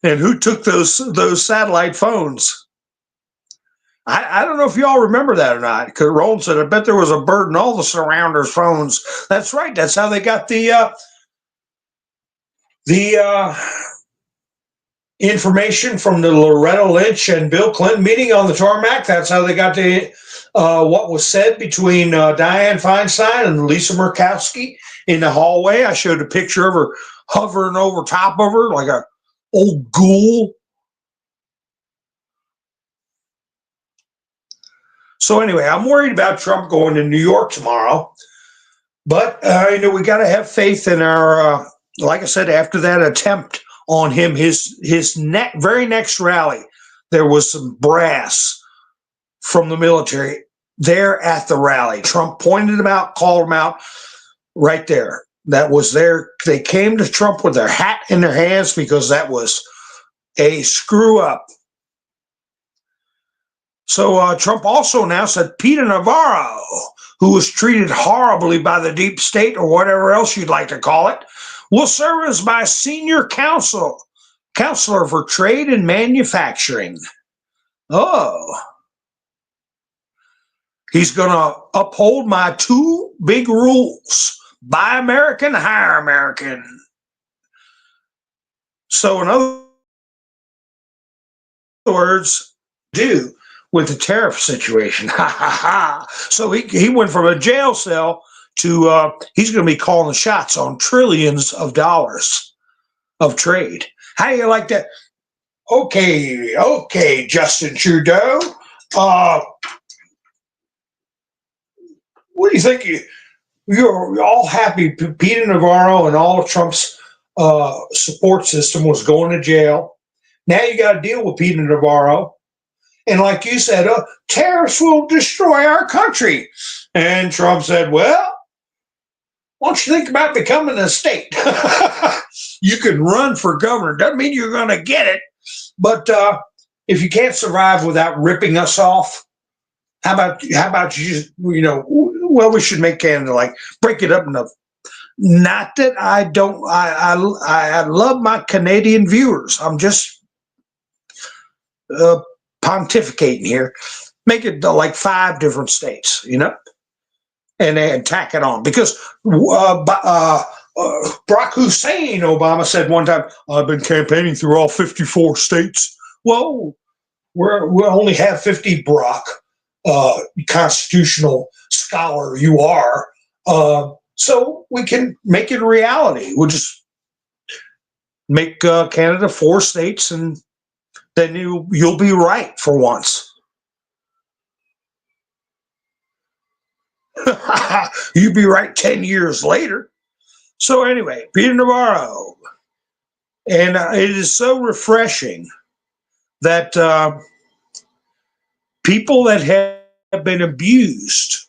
And who took those satellite phones? I don't know if y'all remember that or not. Because Roland said, I bet there was a bird in all the surrounders' phones. That's right. That's how they got the information from the Loretta Lynch and Bill Clinton meeting on the tarmac. That's how they got to what was said between Dianne Feinstein and Lisa Murkowski in the hallway. I showed a picture of her hovering over top of her like a old ghoul. So anyway, I'm worried about Trump going to New York tomorrow. But, we got to have faith in our, like I said, after that attempt on him, his very next rally, there was some brass from the military there at the rally. Trump pointed them out, called them out right there. That was there. They came to Trump with their hat in their hands because that was a screw up. So Trump also announced that Peter Navarro, who was treated horribly by the deep state or whatever else you'd like to call it, will serve as my senior counselor for trade and manufacturing. Oh. He's going to uphold my two big rules: buy American, hire American. So in other words, do with the tariff situation. So he went from a jail cell to he's going to be calling the shots on trillions of dollars of trade. How do you like that? Okay, Justin Trudeau. What do you think? You're all happy Peter Navarro and all of Trump's support system was going to jail. Now you got to deal with Peter Navarro. And like you said, tariffs will destroy our country. And Trump said, well, why don't you think about becoming a state? You can run for governor. Doesn't mean you're going to get it. But if you can't survive without ripping us off, how about you just, well, we should make Canada like break it up enough. Not that I don't, I love my Canadian viewers. I'm just pontificating here. Make it like 5 different states, and tack it on. Because Barack Hussein Obama said one time, I've been campaigning through all 54 states. Well, we only have 50, Barack, constitutional scholar you are. So we can make it a reality. We'll just make Canada 4 states, and then you'll be right for once. You'll be right 10 years later. So anyway, Peter Navarro. And it is so refreshing that people that have been abused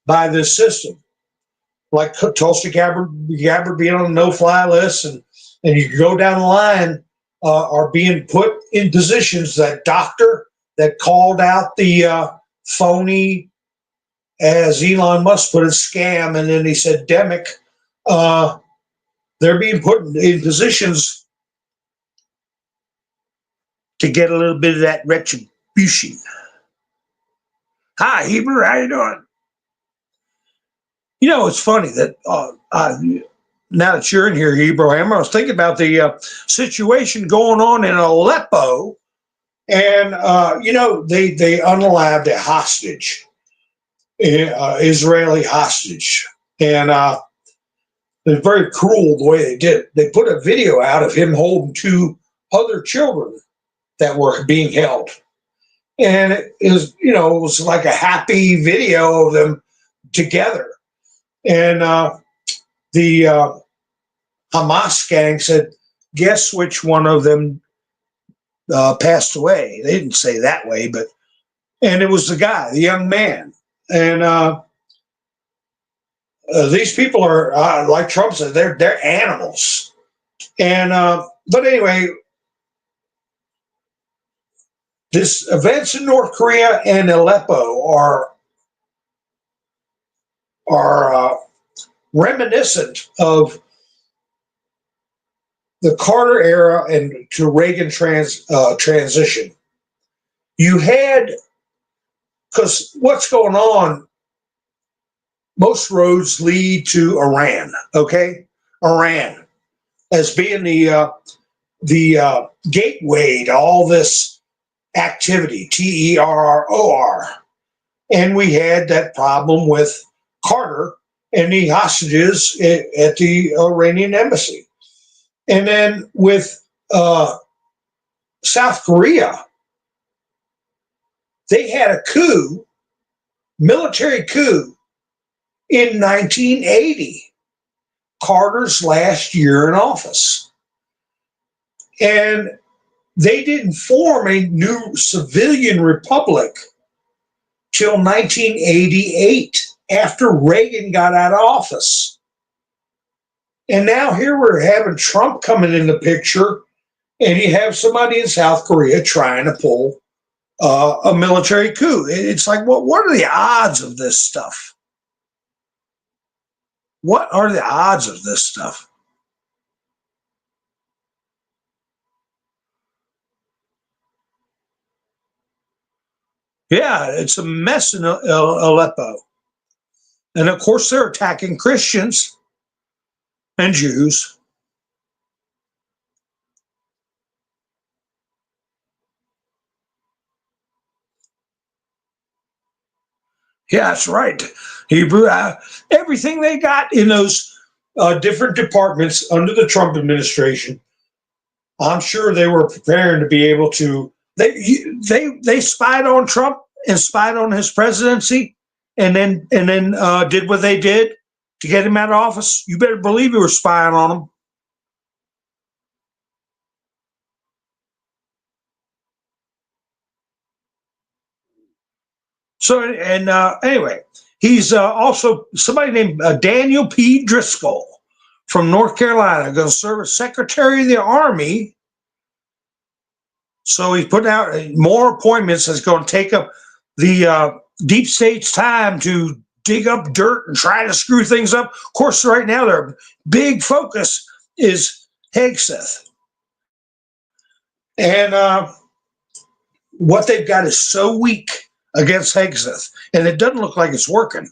by this system, like Tulsi Gabbard being on the no-fly list, and you go down the line, are being put in positions. That doctor that called out the phony, as Elon Musk put it, scam, and then he said demic, they're being put in positions to get a little bit of that retribution. Hi, Hebrew, how you doing? It's funny that now that you're in here, Abraham, I was thinking about the situation going on in Aleppo, and they unalived a hostage, Israeli hostage, and it was very cruel the way they did it. They put a video out of him holding 2 other children that were being held, and it was like a happy video of them together, and the Hamas gang said, guess which one of them passed away? They didn't say that way, and it was the guy, the young man. And these people are like Trump said, they're animals. And but anyway, this events in North Korea and Aleppo are reminiscent of the Carter era and to Reagan transition. You had, because what's going on, most roads lead to Iran, okay? Iran as being the gateway to all this activity, terror. And we had that problem with Carter and the hostages at the Iranian embassy. And then with South Korea, they had a coup, military coup, in 1980, Carter's last year in office. And they didn't form a new civilian republic till 1988, after Reagan got out of office. And now here we're having Trump coming in the picture, and you have somebody in South Korea trying to pull a military coup. It's like, what are the odds of this stuff? What are the odds of this stuff? Yeah, it's a mess in Aleppo. And of course, they're attacking Christians and Jews. Yeah, that's right. Hebrew, everything they got in those different departments under the Trump administration, I'm sure they were preparing to be able to. They spied on Trump and spied on his presidency, and then did what they did to get him out of office. You better believe you were spying on him. So, and anyway, he's also somebody named Daniel P. Driscoll from North Carolina, going to serve as Secretary of the Army. So he's putting out more appointments that's going to take up the deep state's time to dig up dirt and try to screw things up. Of course, right now their big focus is Hegseth. And what they've got is so weak against Hegseth, and it doesn't look like it's working.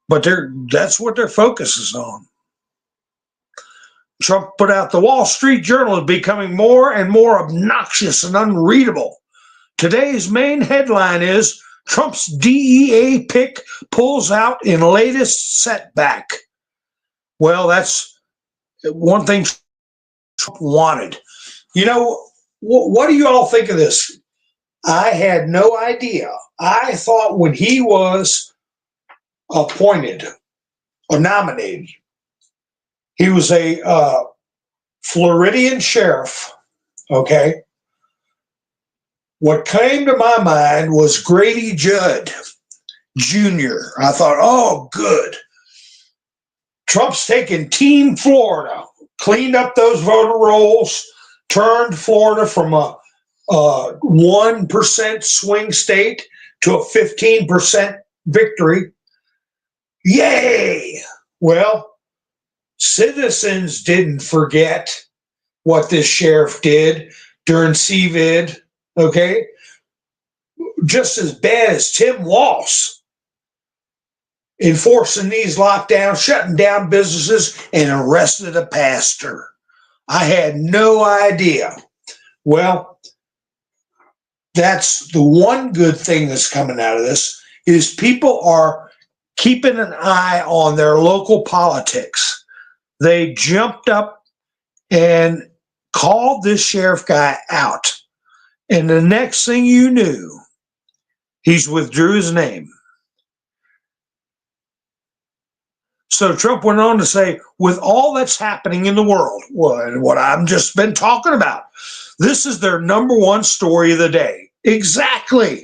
But that's what their focus is on. Trump put out the Wall Street Journal is becoming more and more obnoxious and unreadable. Today's main headline is Trump's DEA pick pulls out in latest setback. Well, that's one thing Trump wanted. You know, what do you all think of this? I had no idea. I thought when he was appointed or nominated, he was a Floridian sheriff, okay? What came to my mind was Grady Judd Jr. I thought, oh, good. Trump's taken Team Florida, cleaned up those voter rolls, turned Florida from a 1% swing state to a 15% victory. Yay! Well, citizens didn't forget what this sheriff did during CVID, okay? Just as bad as Tim Walz enforcing these lockdowns, shutting down businesses, and arrested a pastor. I had no idea. Well, that's the one good thing that's coming out of this is people are keeping an eye on their local politics. They jumped up and called this sheriff guy out. And the next thing you knew, he's withdrew his name. So Trump went on to say, with all that's happening in the world, what I've just been talking about, this is their number one story of the day. Exactly.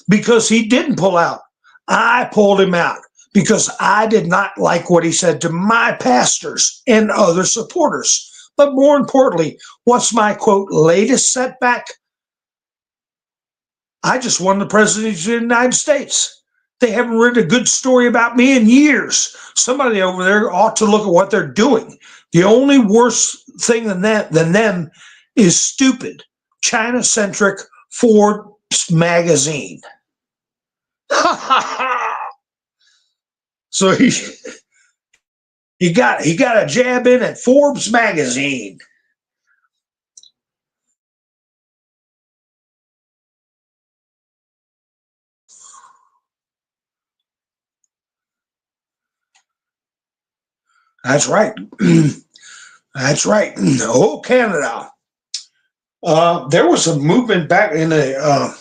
Because he didn't pull out. I pulled him out. because I did not like what he said to my pastors and other supporters. But more importantly, what's my quote latest setback? I just won the presidency of the United States. They haven't written a good story about me in years. Somebody over there ought to look at what they're doing. The only worse thing than them is stupid, China-centric Forbes magazine. So he got a jab in at Forbes magazine. That's right. That's right. Oh, Canada. There was a movement back in the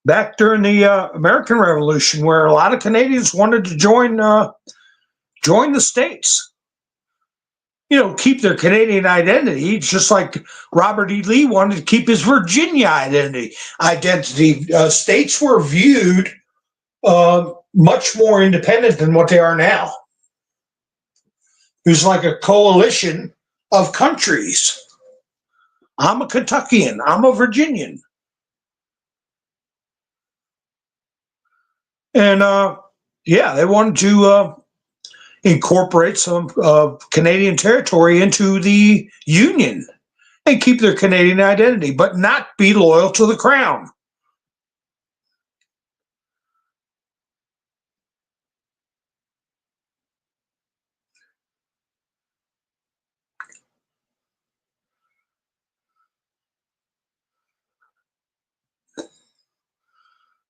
back during the American Revolution where a lot of Canadians wanted to join the states. You know, keep their Canadian identity, just like Robert E. Lee wanted to keep his Virginia identity. States were viewed much more independent than what they are now. It was like a coalition of countries. I'm a Kentuckian. I'm a Virginian. And they wanted to incorporate some Canadian territory into the Union and keep their Canadian identity, but not be loyal to the crown.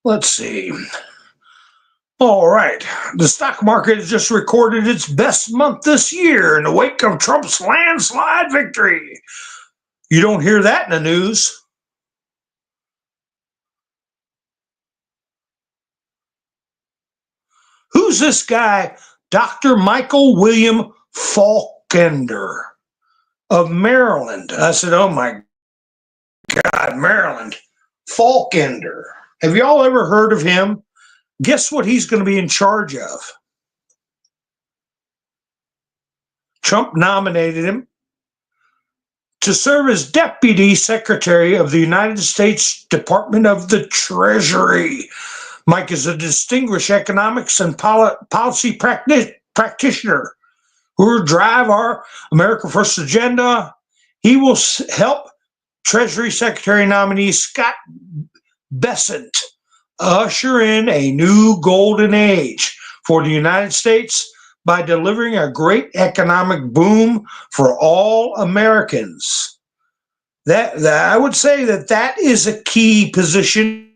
Let's see. All right. The stock market has just recorded its best month this year in the wake of Trump's landslide victory. You don't hear that in the news. Who's this guy? Dr. Michael William Falkender of Maryland. I said, oh my God, Maryland. Falkender. Have y'all ever heard of him? Guess what he's going to be in charge of? Trump nominated him to serve as Deputy Secretary of the United States Department of the Treasury. Mike is a distinguished economics and policy practitioner who will drive our America First agenda. He will help Treasury Secretary nominee Scott Bessent usher in a new golden age for the United States by delivering a great economic boom for all Americans. That I would say that is a key position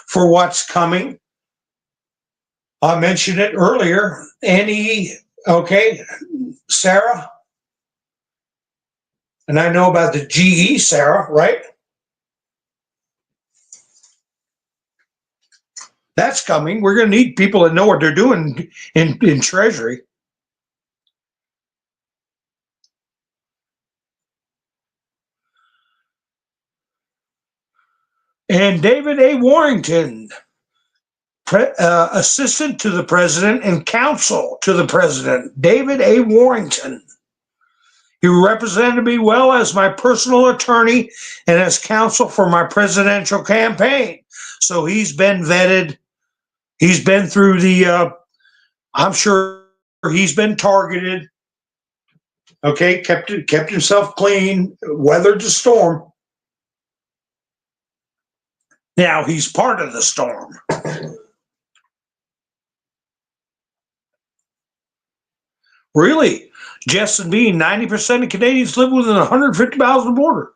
for what's coming. I mentioned it earlier. Sarah. And I know about the GE, Sarah, right? That's coming. We're going to need people that know what they're doing in Treasury. And David A. Warrington, assistant to the president and counsel to the president. David A. Warrington. He represented me well as my personal attorney and as counsel for my presidential campaign. So he's been vetted. He's been through I'm sure he's been targeted. Okay, kept himself clean, weathered the storm. Now he's part of the storm. Really? Justin Bean, 90% of Canadians live within 150 miles of the border.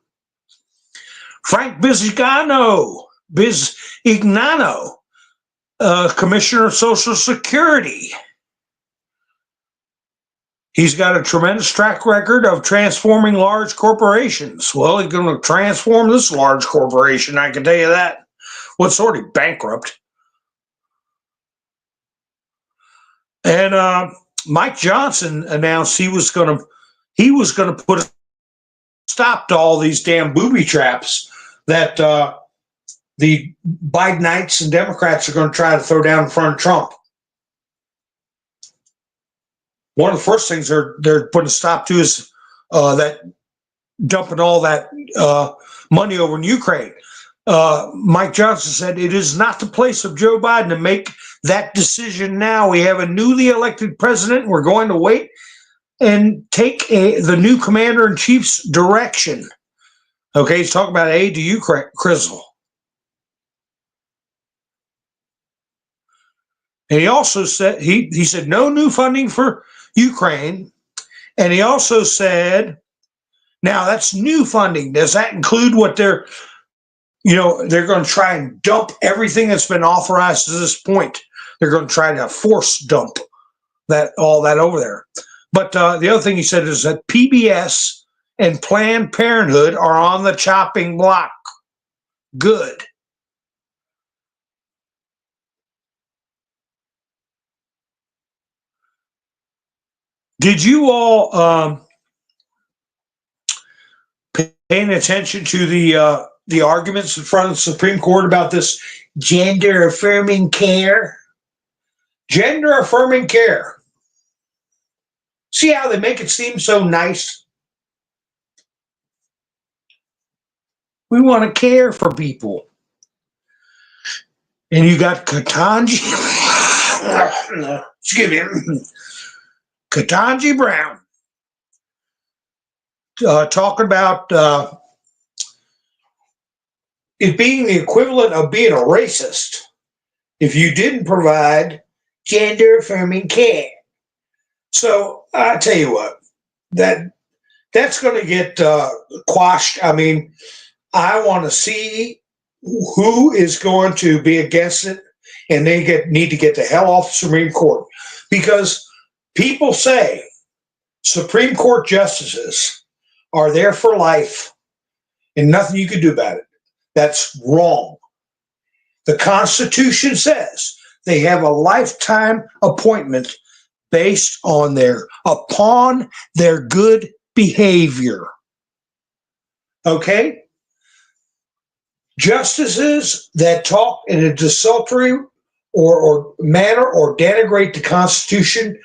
Frank Bisignano, Commissioner of Social Security. He's got a tremendous track record of transforming large corporations. Well, he's going to transform this large corporation, I can tell you that. Well, it's already bankrupt. And Mike Johnson announced he was going to put a stop to all these damn booby traps that the Bidenites and Democrats are going to try to throw down in front of Trump. one of the first things they're putting a stop to is that dumping all that money over in Ukraine. Mike Johnson said it is not the place of Joe Biden to make that decision now. We have a newly elected president. We're going to wait and take the new commander-in-chief's direction. Okay, he's talking about aid to Ukraine, Crizzle. And he also said, he said no new funding for Ukraine. And he also said, now that's new funding. Does that include what they're going to try and dump everything that's been authorized to this point? They're going to try to force dump all that over there. But the other thing he said is that PBS and Planned Parenthood are on the chopping block. Good. Did you all paying attention to the arguments in front of the Supreme Court about this gender affirming care? Gender affirming care. See how they make it seem so nice? We want to care for people. And you got Ketanji, excuse me, Ketanji Brown talking about it being the equivalent of being a racist if you didn't provide gender affirming care. So I tell you what, that's going to get quashed. I mean, I want to see who is going to be against it, and they need to get the hell off the Supreme Court, because people say Supreme Court justices are there for life and nothing you can do about it. That's wrong. The Constitution says they have a lifetime appointment based on upon their good behavior. Okay? Justices that talk in a desultory or manner or denigrate the Constitution,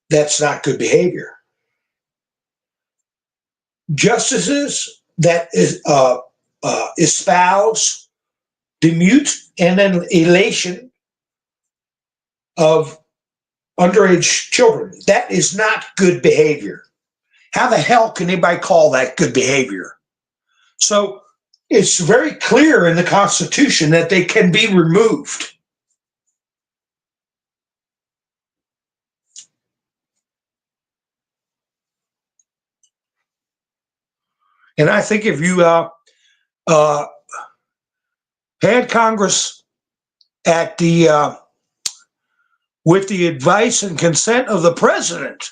that's not good behavior. Justices that espouse the mute and then elation of underage children, that is not good behavior. How the hell can anybody call that good behavior? So it's very clear in the Constitution that they can be removed. And I think if you had Congress at with the advice and consent of the president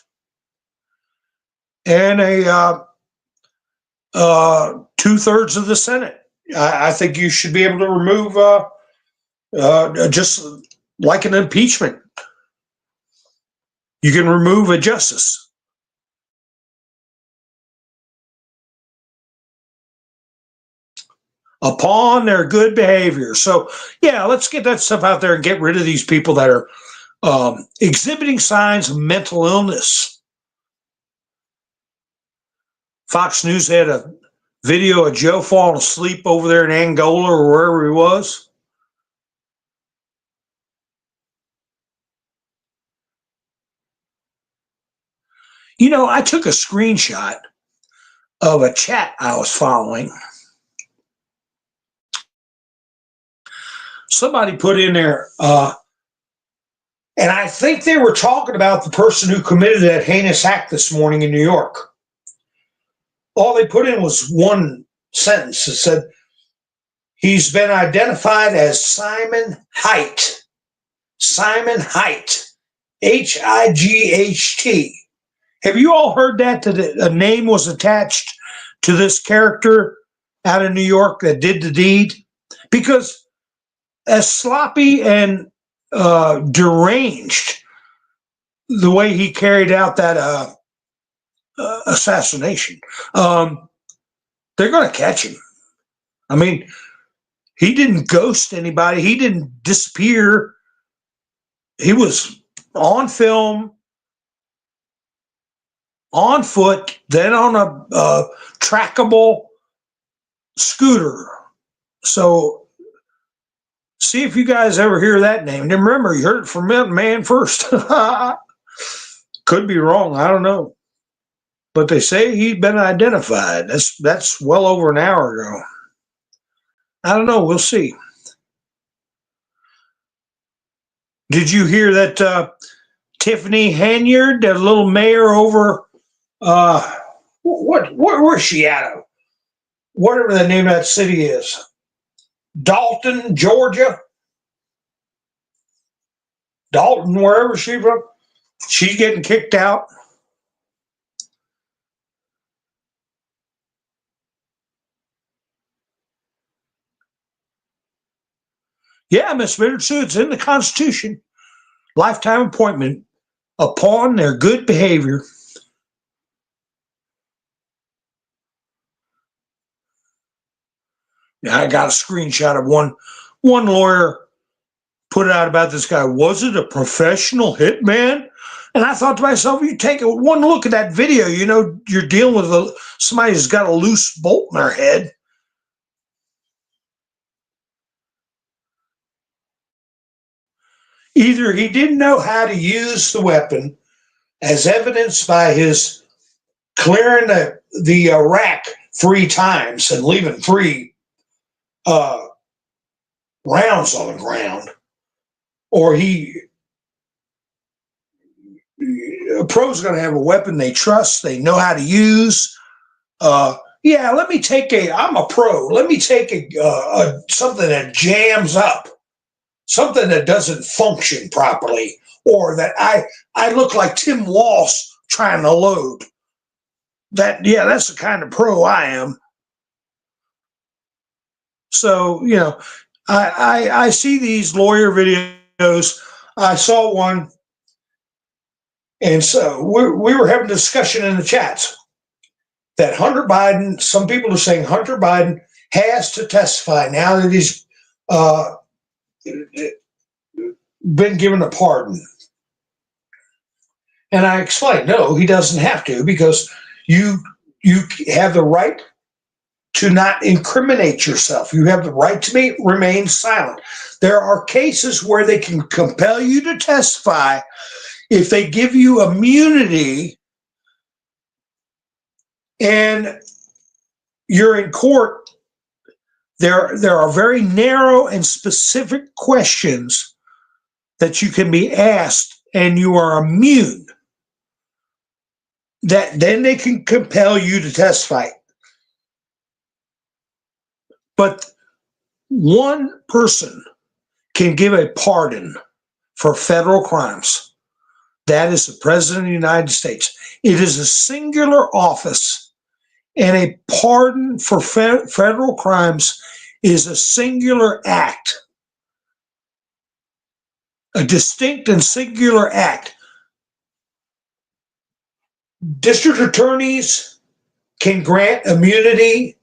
and a 2/3 of the Senate, I think you should be able to remove just like an impeachment. You can remove a justice. Upon their good behavior. So, yeah, let's get that stuff out there and get rid of these people that are exhibiting signs of mental illness. Fox News had a video of Joe falling asleep over there in Angola or wherever he was. You know, I took a screenshot of a chat I was following. Somebody put in there, and I think they were talking about the person who committed that heinous act this morning in New York. All they put in was one sentence. It said, he's been identified as Simon Height. Simon Height. H-I-G-H-T. Have you all heard that a name was attached to this character out of New York that did the deed? Because as sloppy and deranged the way he carried out that assassination, they're going to catch him. I mean, he didn't ghost anybody. He didn't disappear. He was on film. on foot, then on a trackable scooter. So see if you guys ever hear that name. And remember, you heard it from man first. Could be wrong. I don't know. But they say he's been identified. That's well over an hour ago. I don't know. We'll see. Did you hear that Tiffany Hanyard, that little mayor over where's she at? Whatever the name of that city is. Dalton, Georgia. Dalton, wherever she's from. She's getting kicked out. Yeah, Miss Mildred Sue, it's in the Constitution. Lifetime appointment upon their good behavior. Yeah, I got a screenshot of one lawyer put out about this guy. Was it a professional hitman? And I thought to myself, you take one look at that video, you know, you're dealing with somebody who's got a loose bolt in their head. Either he didn't know how to use the weapon, as evidenced by his clearing the rack 3 times and leaving 3 rounds on the ground, or a pro's going to have a weapon they trust, they know how to use. Yeah, I'm a pro. Let me take something that jams up, something that doesn't function properly, or that I look like Tim Walsh trying to load. That's the kind of pro I am. So, you know, I see these lawyer videos. I saw one, and so we were having a discussion in the chats that Hunter Biden, some people are saying Hunter Biden has to testify now that he's been given a pardon. And I explained, no, he doesn't have to, because you have the right to not incriminate yourself. You have the right to remain silent. There are cases where they can compel you to testify if they give you immunity and you're in court. There are very narrow and specific questions that you can be asked, and you are immune. That then they can compel you to testify. But one person can give a pardon for federal crimes. That is the President of the United States. It is a singular office, and a pardon for federal crimes is a singular act, a distinct and singular act. District attorneys can grant immunity.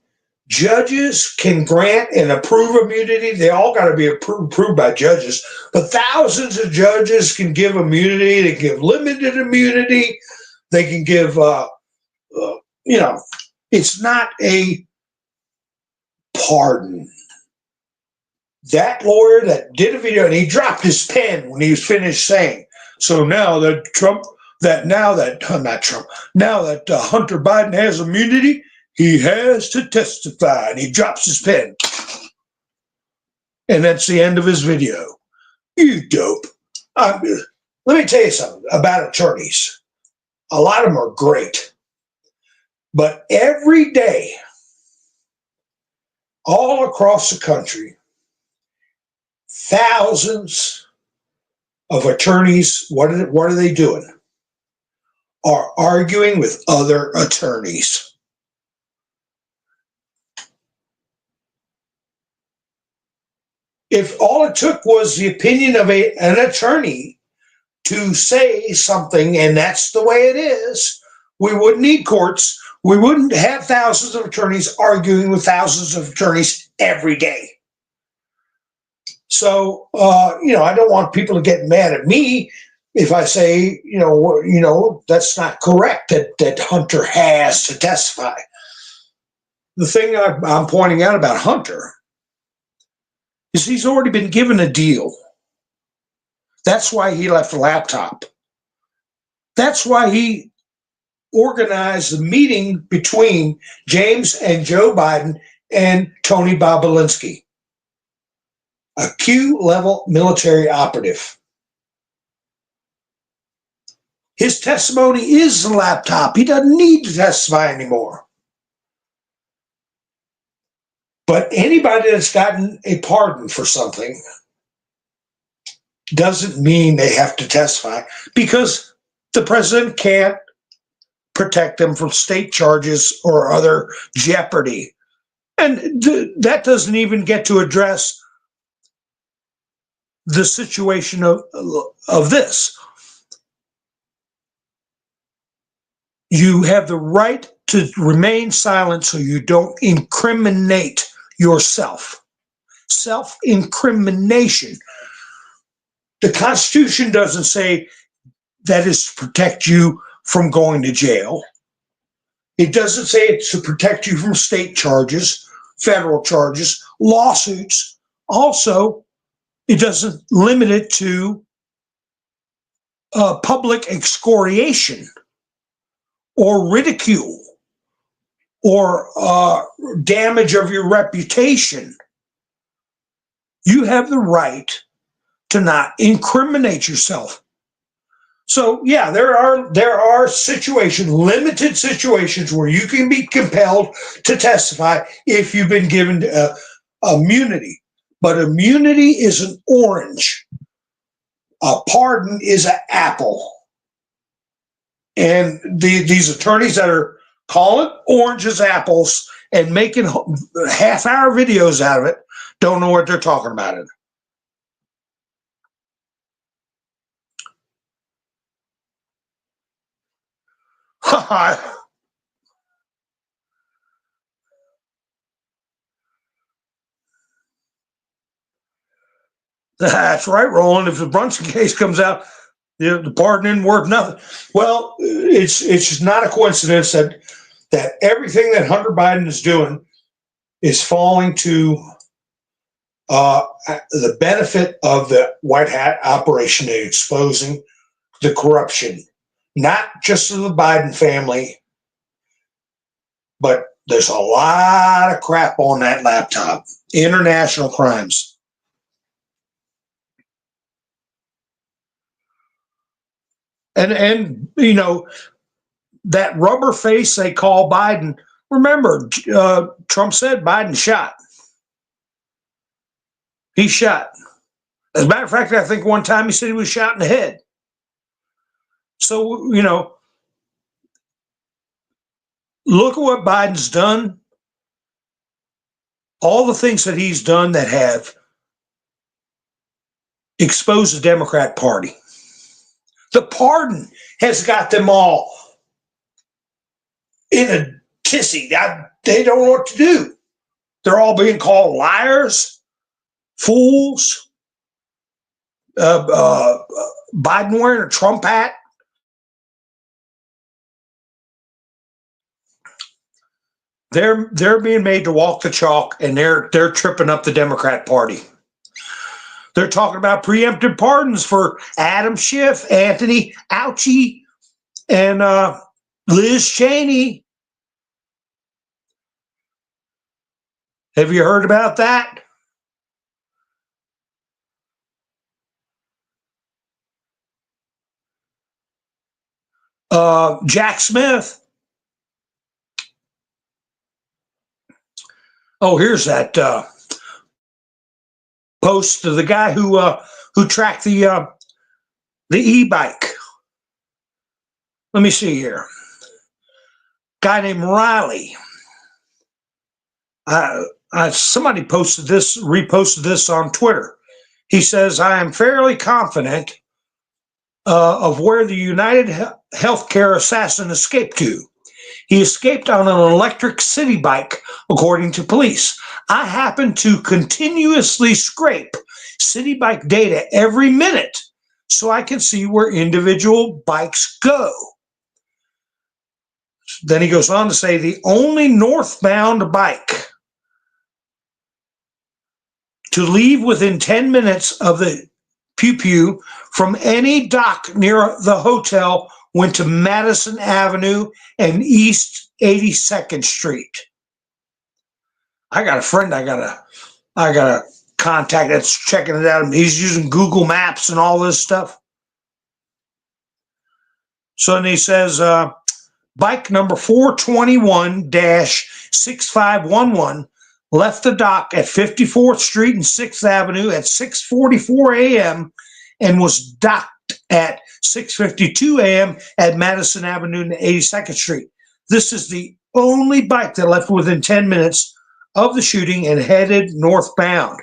Judges can grant and approve immunity. They all got to be approved by judges. But thousands of judges can give immunity. They give limited immunity. They can give, it's not a pardon. That lawyer that did a video, and he dropped his pen when he was finished saying, so now that Hunter Biden has immunity, he has to testify, and he drops his pen. And that's the end of his video. You dope. Let me tell you something about attorneys. A lot of them are great. But every day, all across the country, thousands of attorneys, what are they doing? Are arguing with other attorneys. If all it took was the opinion of an attorney to say something, and that's the way it is, we wouldn't need courts. We wouldn't have thousands of attorneys arguing with thousands of attorneys every day. So, I don't want people to get mad at me. if I say, that's not correct, that Hunter has to testify. The thing I'm pointing out about Hunter is he's already been given a deal. That's why he left the laptop. That's why he organized the meeting between James and Joe Biden and Tony Bobolinsky, a Q-level military operative. His testimony is the laptop. He doesn't need to testify anymore. But anybody that's gotten a pardon for something doesn't mean they have to testify, because the president can't protect them from state charges or other jeopardy. And that doesn't even get to address the situation of this. You have the right to remain silent so you don't incriminate yourself. Self-incrimination. The Constitution doesn't say that is to protect you from going to jail. It doesn't say it's to protect you from state charges, federal charges, lawsuits. Also, it doesn't limit it to public excoriation or ridicule or damage of your reputation. You have the right to not incriminate yourself. So yeah, there are situations, limited situations, where you can be compelled to testify if you've been given immunity. But immunity is an orange. A pardon is an apple. And these attorneys that are calling oranges apples and making half-hour videos out of it don't know what they're talking about it. That's right, Roland. If the Brunson case comes out, the pardon isn't worth nothing. Well, it's just not a coincidence that everything that Hunter Biden is doing is falling to the benefit of the White Hat operation and exposing the corruption, not just of the Biden family, but there's a lot of crap on that laptop. International crimes. And that rubber face they call Biden. Remember, Trump said Biden shot. He shot. As a matter of fact, I think one time he said he was shot in the head. So, look at what Biden's done. All the things that he's done that have exposed the Democrat Party. The pardon has got them all in a tizzy. They don't know what to do. They're all being called liars, fools. Biden wearing a Trump hat. They're being made to walk the chalk, and they're tripping up the Democrat Party. They're talking about preemptive pardons for Adam Schiff, Anthony Fauci, and Liz Cheney. Have you heard about that? Jack Smith. Oh, here's that post of the guy who tracked the e-bike. Let me see here. Guy named Riley. Somebody posted this, reposted this on Twitter. He says, I am fairly confident of where the United Healthcare assassin escaped to. He escaped on an electric city bike, according to police. I happen to continuously scrape city bike data every minute, so I can see where individual bikes go. Then he goes on to say the only northbound bike to leave within 10 minutes of the Pew Pew from any dock near the hotel went to Madison Avenue and East 82nd Street. I got a friend I gotta contact that's checking it out. He's using Google Maps and all this stuff. So then he says, bike number 421-6511 left the dock at 54th Street and 6th Avenue at 6:44 a.m. and was docked at 6:52 a.m. at Madison Avenue and 82nd Street. This is the only bike that left within 10 minutes of the shooting and headed northbound.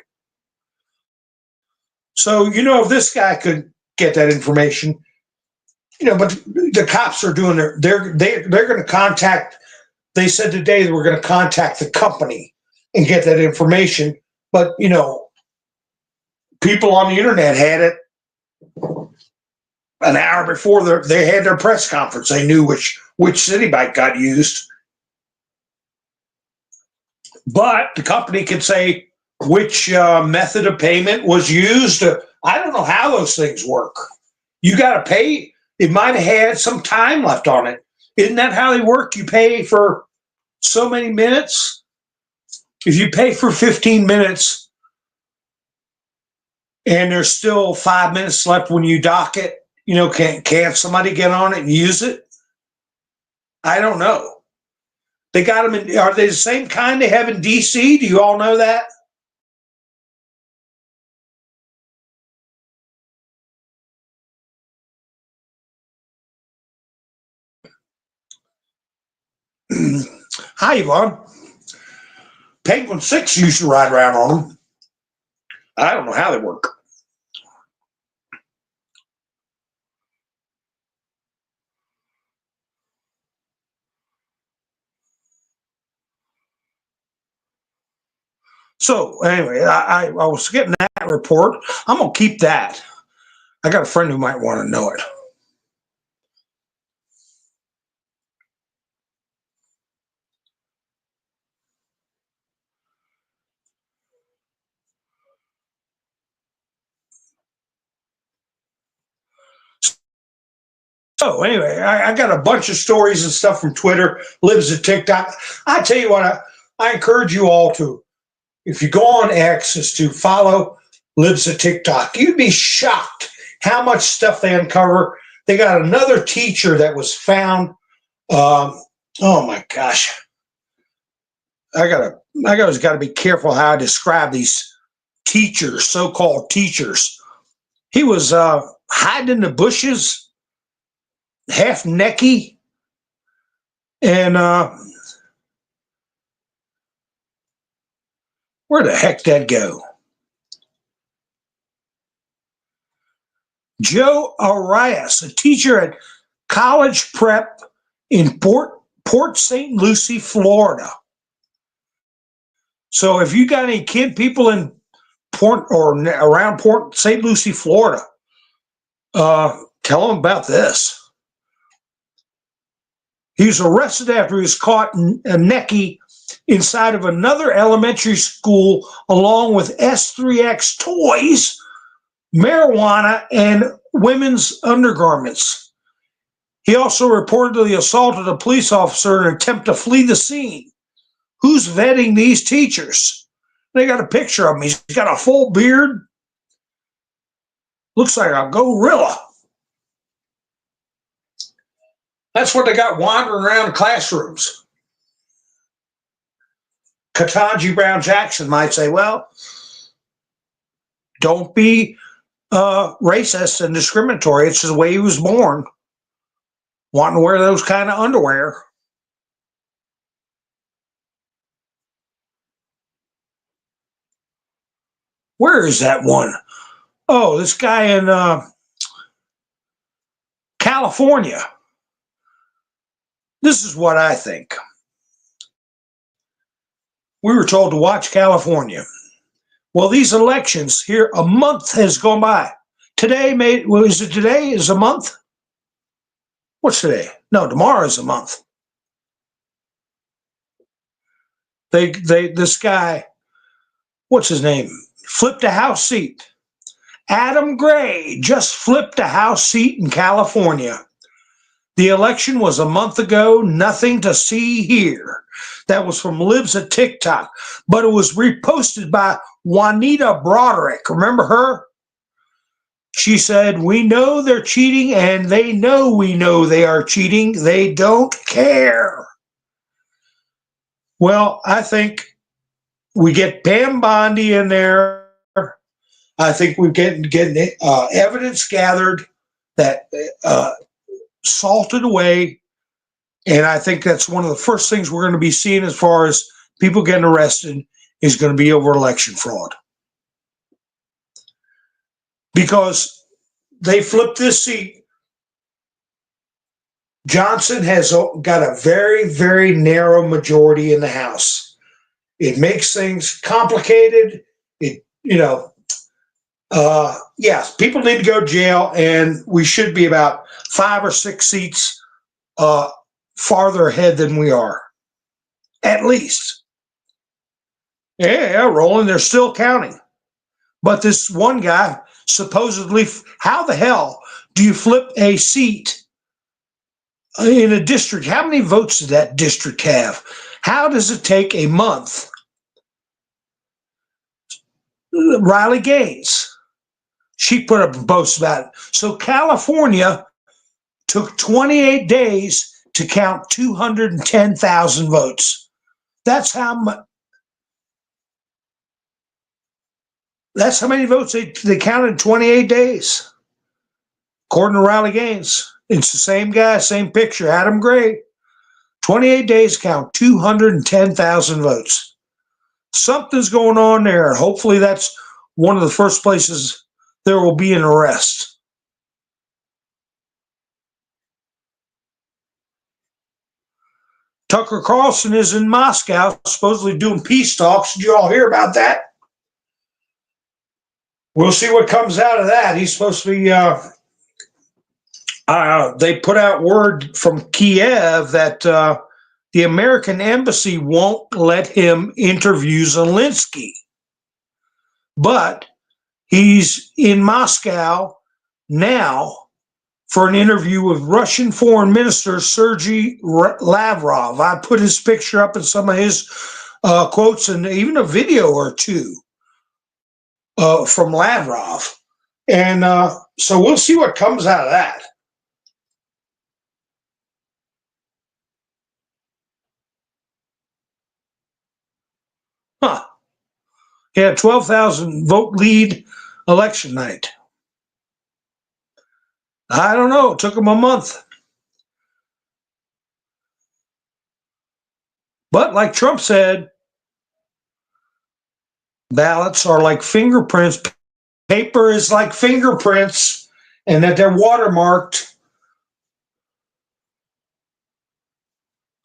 So, if this guy could get that information, but the cops are doing they're going to contact, they said today that we're going to contact the company and get that information. But, people on the internet had it an hour before they had their press conference. They knew which city bike got used. But the company could say which method of payment was used. I don't know how those things work. You got to pay. It might have had some time left on it. Isn't that how they work? You pay for so many minutes. If you pay for 15 minutes and there's still 5 minutes left when you dock it, can't somebody get on it and use it? I don't know. They got them in, are they the same kind they have in DC? Do you all know that? Hi, Yvonne. Penguin 6 used to ride around on them. I don't know how they work. So anyway, I was getting that report. I'm going to keep that. I got a friend who might want to know it. So anyway, I got a bunch of stories and stuff from Twitter, lives at TikTok. I tell you what, I encourage you all to, if you go on X, is to follow lives at TikTok. You'd be shocked how much stuff they uncover. They got another teacher that was found. Oh my gosh. I always got to be careful how I describe these teachers, so-called teachers. He was hiding in the bushes, half necky, and where the heck did that go? Joe Arias, a teacher at College Prep in Port St. Lucie, Florida. So if you got any people in Port or around Port St. Lucie, Florida, tell them about this. He was arrested after he was caught necky inside of another elementary school along with S3TH toys, marijuana, and women's undergarments. He also reportedly assaulted a police officer in an attempt to flee the scene. Who's vetting these teachers? They got a picture of him. He's got a full beard. Looks like a gorilla. That's what they got wandering around the classrooms. Ketanji Brown Jackson might say, well, don't be racist and discriminatory. It's just the way he was born, wanting to wear those kind of underwear. Where is that one? Oh, this guy in California. This is what I think. We were told to watch California. Well, these elections here, a month has gone by. today made, well, is it today is a month? What's today? No, tomorrow is a month. This guy, what's his name? Flipped a House seat. Adam Gray just flipped a House seat in California. The election was a month ago, nothing to see here. That was from Libs at TikTok, but it was reposted by Juanita Broderick. Remember her? She said, we know they're cheating and they know we know they are cheating. They don't care. Well, I think we get Pam Bondi in there. I think we're getting evidence gathered that salted away. And I think that's one of the first things we're going to be seeing as far as people getting arrested is going to be over election fraud. Because they flipped this seat. Johnson has got a very, very narrow majority in the House. It makes things complicated. Yes, people need to go to jail, and we should be about 5 or 6 seats farther ahead than we are, at least. Yeah, Roland, they're still counting. But this one guy supposedly, how the hell do you flip a seat in a district? How many votes does that district have? How does it take a month? Riley Gaines, she put up a post about it. So California took 28 days to count 210,000 votes. That's how many votes they counted in 28 days. According to Riley Gaines, it's the same guy, same picture, Adam Gray. 28 days count 210,000 votes. Something's going on there. Hopefully that's one of the first places there will be an arrest. Tucker Carlson is in Moscow, supposedly doing peace talks. Did you all hear about that? We'll see what comes out of that. He's supposed to be, they put out word from Kiev that the American embassy won't let him interview Zelensky. But he's in Moscow now for an interview with Russian Foreign Minister Sergei Lavrov. I put his picture up in some of his quotes and even a video or two from Lavrov. And so we'll see what comes out of that. Huh. He had 12,000 vote lead election night. I don't know. It took him a month. But like Trump said, ballots are like fingerprints. Paper is like fingerprints, and that they're watermarked.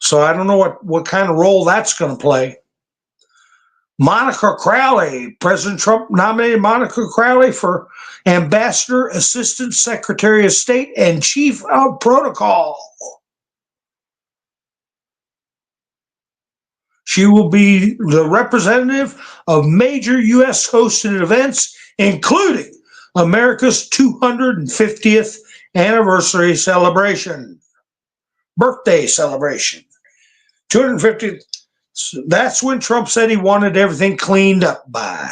So I don't know what kind of role that's going to play. Monica Crowley, President Trump nominated Monica Crowley for Ambassador, Assistant Secretary of State, and Chief of Protocol. She will be the representative of major U.S. hosted events, including America's 250th anniversary celebration, birthday celebration. 250th. So that's when Trump said he wanted everything cleaned up by.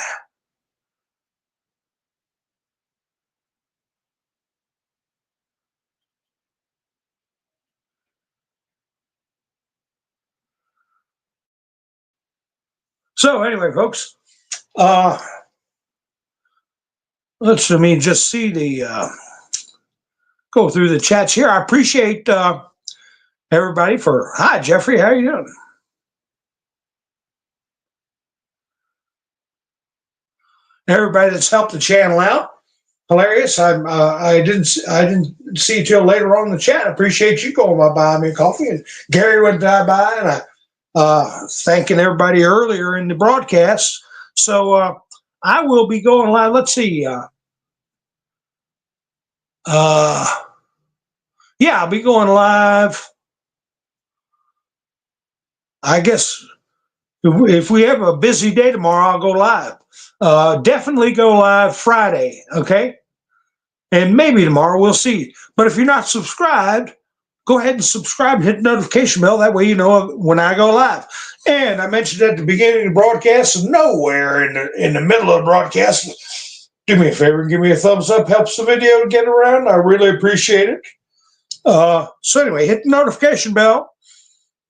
So anyway, folks, let's just see the go through the chats here. I appreciate everybody for hi Jeffrey, how you doing? Everybody that's helped the channel out, hilarious. I didn't see you till later on in the chat. I appreciate you going by buying me a coffee, and Gary went by, and I thanking everybody earlier in the broadcast. So I will be going live. Let's see. Yeah, I'll be going live. I guess if we have a busy day tomorrow, I'll go live. Definitely go live Friday, okay? And maybe tomorrow, we'll see. But if you're not subscribed, go ahead and subscribe and hit the notification bell. That way you know when I go live. And I mentioned at the beginning of the broadcast, nowhere in the middle of the broadcast, do me a favor and give me a thumbs up. Helps the video to get around. I really appreciate it. So anyway, hit the notification bell.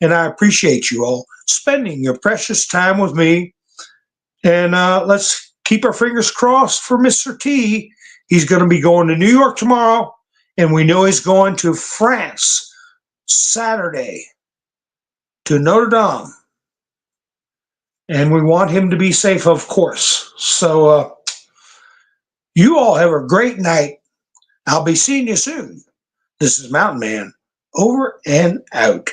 And I appreciate you all spending your precious time with me. And let's keep our fingers crossed for Mr. T. He's going to be going to New York tomorrow. And we know he's going to France Saturday to Notre Dame. And we want him to be safe, of course. So you all have a great night. I'll be seeing you soon. This is Mountain Man, over and out.